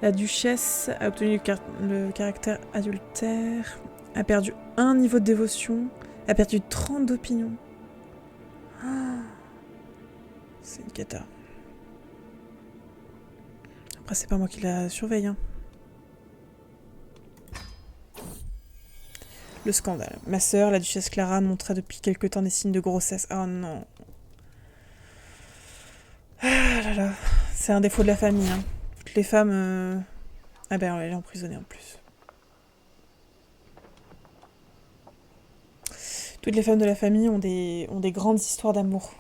La duchesse a obtenu le caractère adultère, a perdu 1 niveau de dévotion, a perdu 30 d'opinion. Oh, c'est une cata. Après, c'est pas moi qui la surveille. Hein. Le scandale. Ma sœur, la duchesse Clara, montrait depuis quelque temps des signes de grossesse. Oh non. Ah là là. C'est un défaut de la famille. Hein. Toutes les femmes... Ah ben, elle est emprisonnée en plus. Toutes les femmes de la famille ont des grandes histoires d'amour.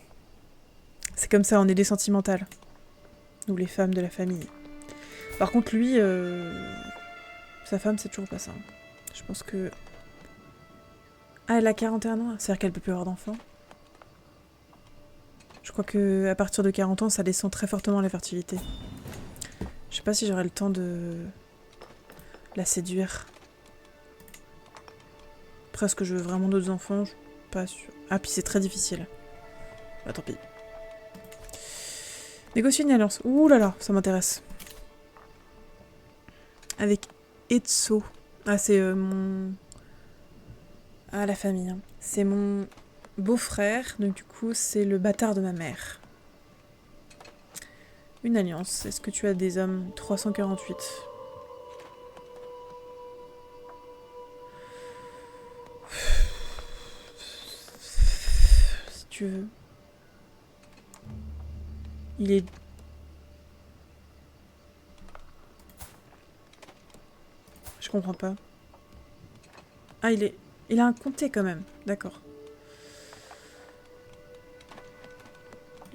C'est comme ça, on est des sentimentales. Nous, les femmes de la famille. Par contre, lui, sa femme, c'est toujours pas ça. Je pense que... Ah, elle a 41 ans, c'est-à-dire qu'elle peut plus avoir d'enfants. Je crois que à partir de 40 ans, ça descend très fortement la fertilité. Je sais pas si j'aurai le temps de la séduire. Après, est-ce que je veux vraiment d'autres enfants? Je suis pas sûre. Ah, puis c'est très difficile. Bah, tant pis. Négocier une alliance. Ouh là là, ça m'intéresse. Avec Etso. Ah, c'est mon... Ah, la famille. Hein. C'est mon beau-frère, donc du coup, c'est le bâtard de ma mère. Une alliance. Est-ce que tu as des hommes? 348. Si tu veux. Il est... Je comprends pas. Ah, il a un comté quand même. D'accord.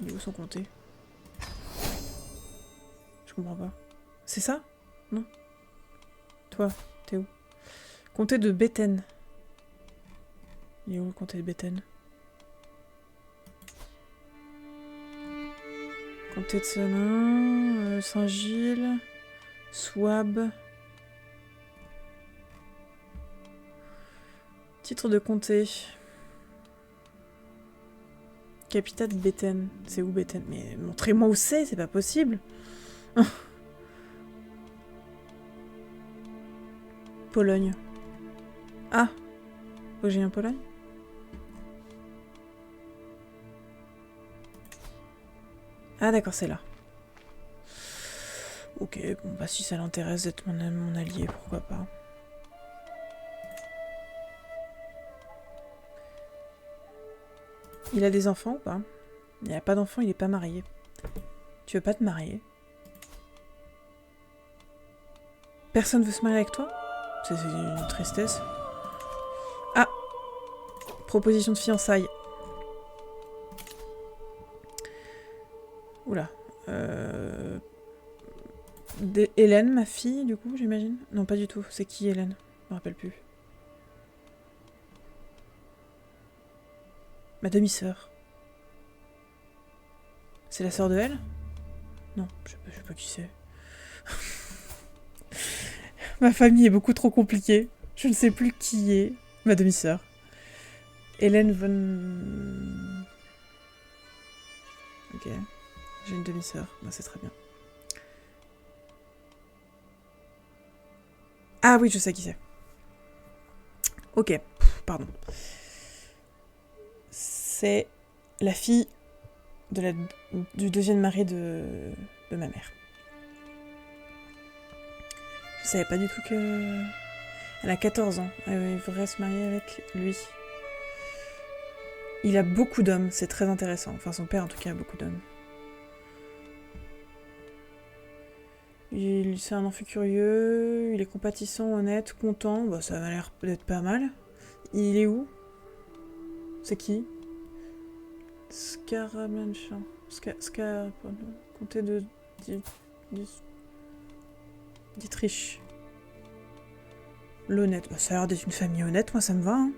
Il est où son comté? Je comprends pas. C'est ça? Non. Toi, t'es où? Comté de Béthène. Il est où le comté de Béthène? Comté de Senin, Saint-Gilles, Souabe. Titre de comté. Capitale de Béthène. C'est où Béthène? Mais montrez-moi où c'est pas possible. Pologne. Ah, faut que j'ai un Pologne. Ah d'accord, c'est là. Ok, bon bah si ça l'intéresse d'être mon allié, pourquoi pas. Il a des enfants ou pas? Il n'a pas d'enfants, il est pas marié. Tu veux pas te marier? Personne veut se marier avec toi? C'est une tristesse. Ah! Proposition de fiançailles. Oula. Hélène, ma fille, du coup, j'imagine? Non, pas du tout. C'est qui, Hélène? Je me rappelle plus. Ma demi-sœur. C'est la sœur de elle? Non, je sais pas qui c'est. Ma famille est beaucoup trop compliquée. Je ne sais plus qui est ma demi-sœur. Hélène von... Ok. J'ai une demi-sœur. Bah, c'est très bien. Ah oui, je sais qui c'est. Ok. Pardon. C'est la fille du deuxième mari de ma mère. Je savais pas du tout que... Elle a 14 ans. Elle voudrait se marier avec lui. Il a beaucoup d'hommes, c'est très intéressant. Enfin, son père, en tout cas, a beaucoup d'hommes. C'est un enfant curieux, il est compatissant, honnête, content. Bah, ça m'a l'air d'être pas mal. Il est où? C'est qui? Scaramancha. Comté de... Dietrich. L'honnête. Bah, ça a l'air d'être une famille honnête, moi ça me va. Hein.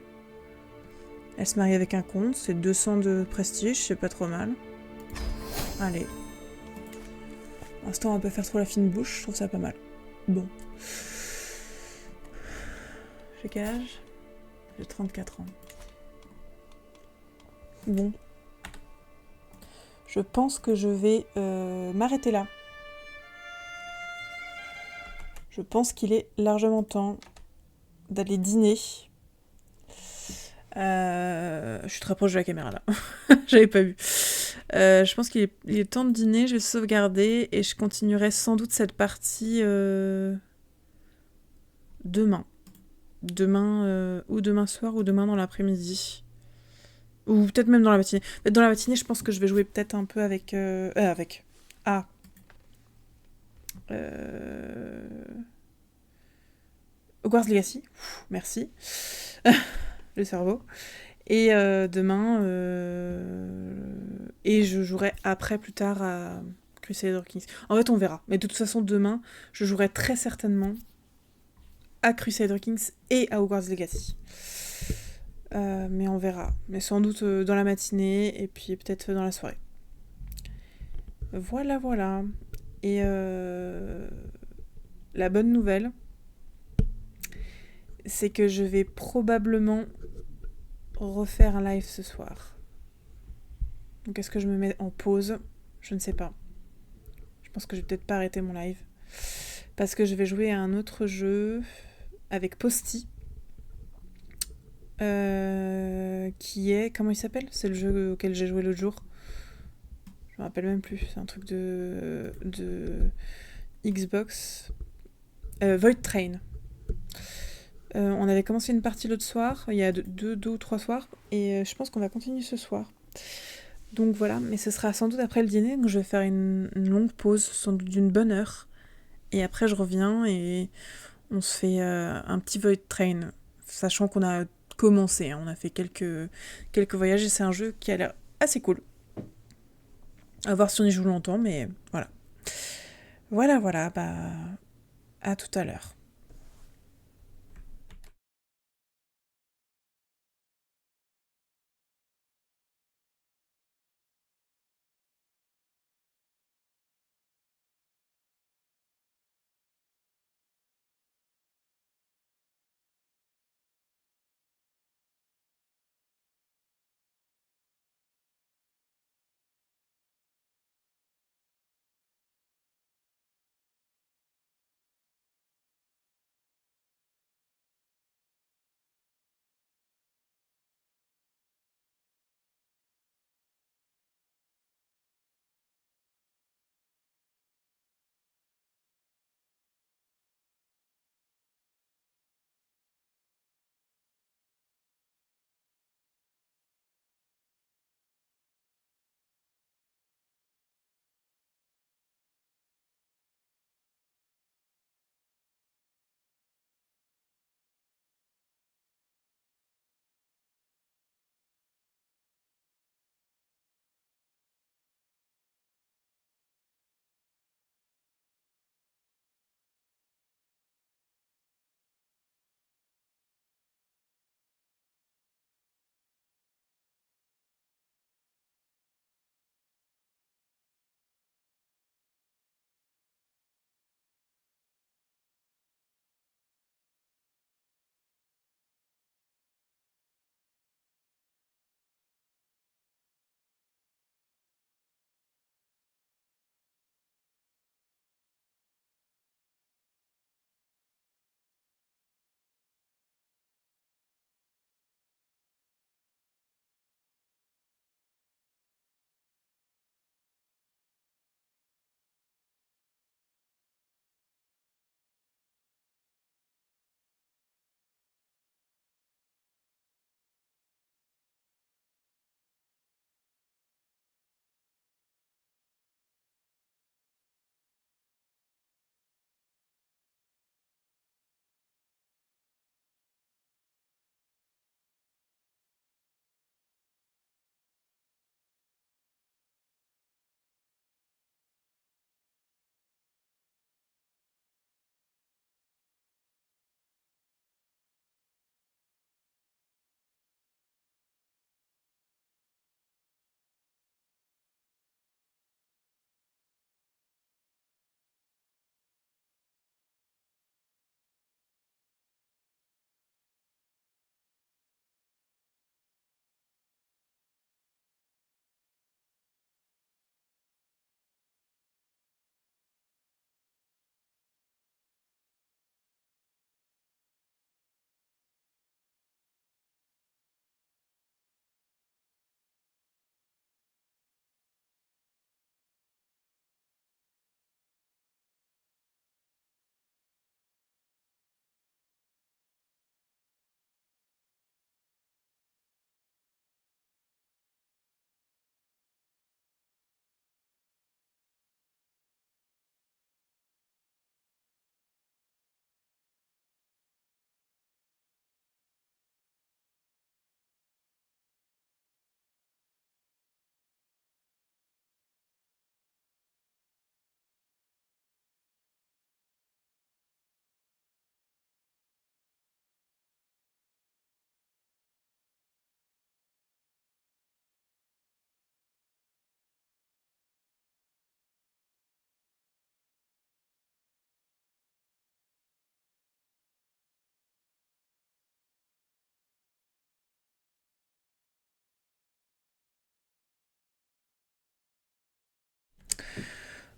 Elle se marie avec un comte, c'est 200 de prestige, c'est pas trop mal. Allez. Pour l'instant, on va pas faire trop la fine bouche, je trouve ça pas mal. Bon. J'ai quel âge? J'ai 34 ans. Bon. Je pense que je vais m'arrêter là. Je pense qu'il est largement temps d'aller dîner. Je suis très proche de la caméra là. J'avais pas vu. Je pense qu'il est temps de dîner. Je vais sauvegarder et je continuerai sans doute cette partie demain. Demain, ou demain soir ou demain dans l'après-midi. Ou peut-être même dans la matinée. Dans la matinée, je pense que je vais jouer peut-être un peu avec... avec... Ah. Hogwarts Legacy. Merci. Le cerveau. Et demain... Et je jouerai après, plus tard, à Crusader Kings. En fait, on verra. Mais de toute façon, demain, je jouerai très certainement à Crusader Kings et à Hogwarts Legacy. Mais on verra. Mais sans doute dans la matinée et puis peut-être dans la soirée. Voilà, voilà. Et la bonne nouvelle, c'est que je vais probablement refaire un live ce soir. Donc est-ce que je me mets en pause? Je ne sais pas. Je pense que je vais peut-être pas arrêter mon live. Parce que je vais jouer à un autre jeu avec Posty. Qui est... Comment il s'appelle? C'est le jeu auquel j'ai joué l'autre jour. Je me rappelle même plus. C'est un truc de Xbox. Void Train. On avait commencé une partie l'autre soir, il y a deux ou trois soirs, et je pense qu'on va continuer ce soir. Donc voilà, mais ce sera sans doute après le dîner, donc je vais faire une longue pause, sans doute d'une bonne heure. Et après je reviens et on se fait un petit Void Train, sachant qu'on a commencé, hein, on a fait quelques voyages et c'est un jeu qui a l'air assez cool. À voir si on y joue longtemps, mais voilà. Voilà, bah à tout à l'heure.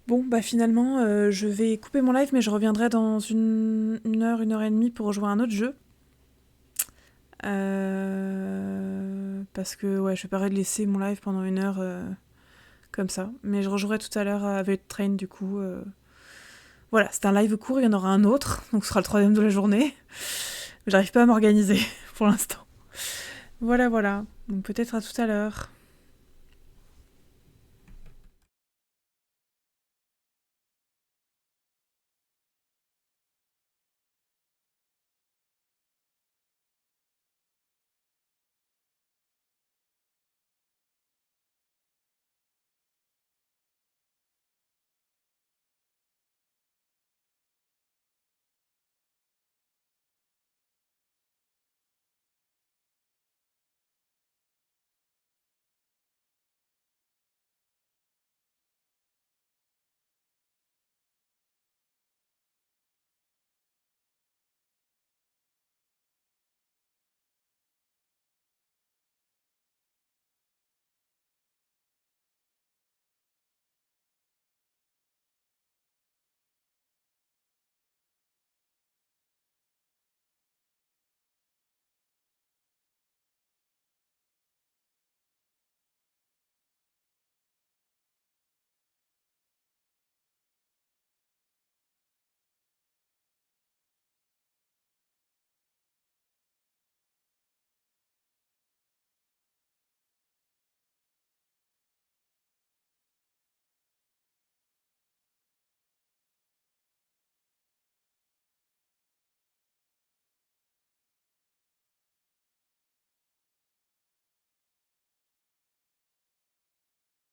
Bon, bah finalement, je vais couper mon live, mais je reviendrai dans une heure et demie pour jouer à un autre jeu. Parce que ouais, je vais pas laisser mon live pendant une heure comme ça. Mais je rejouerai tout à l'heure à Bullet Train du coup. Voilà, c'est un live court, il y en aura un autre, donc ce sera le troisième de la journée. Mais j'arrive pas à m'organiser pour l'instant. Voilà, voilà. Donc peut-être à tout à l'heure.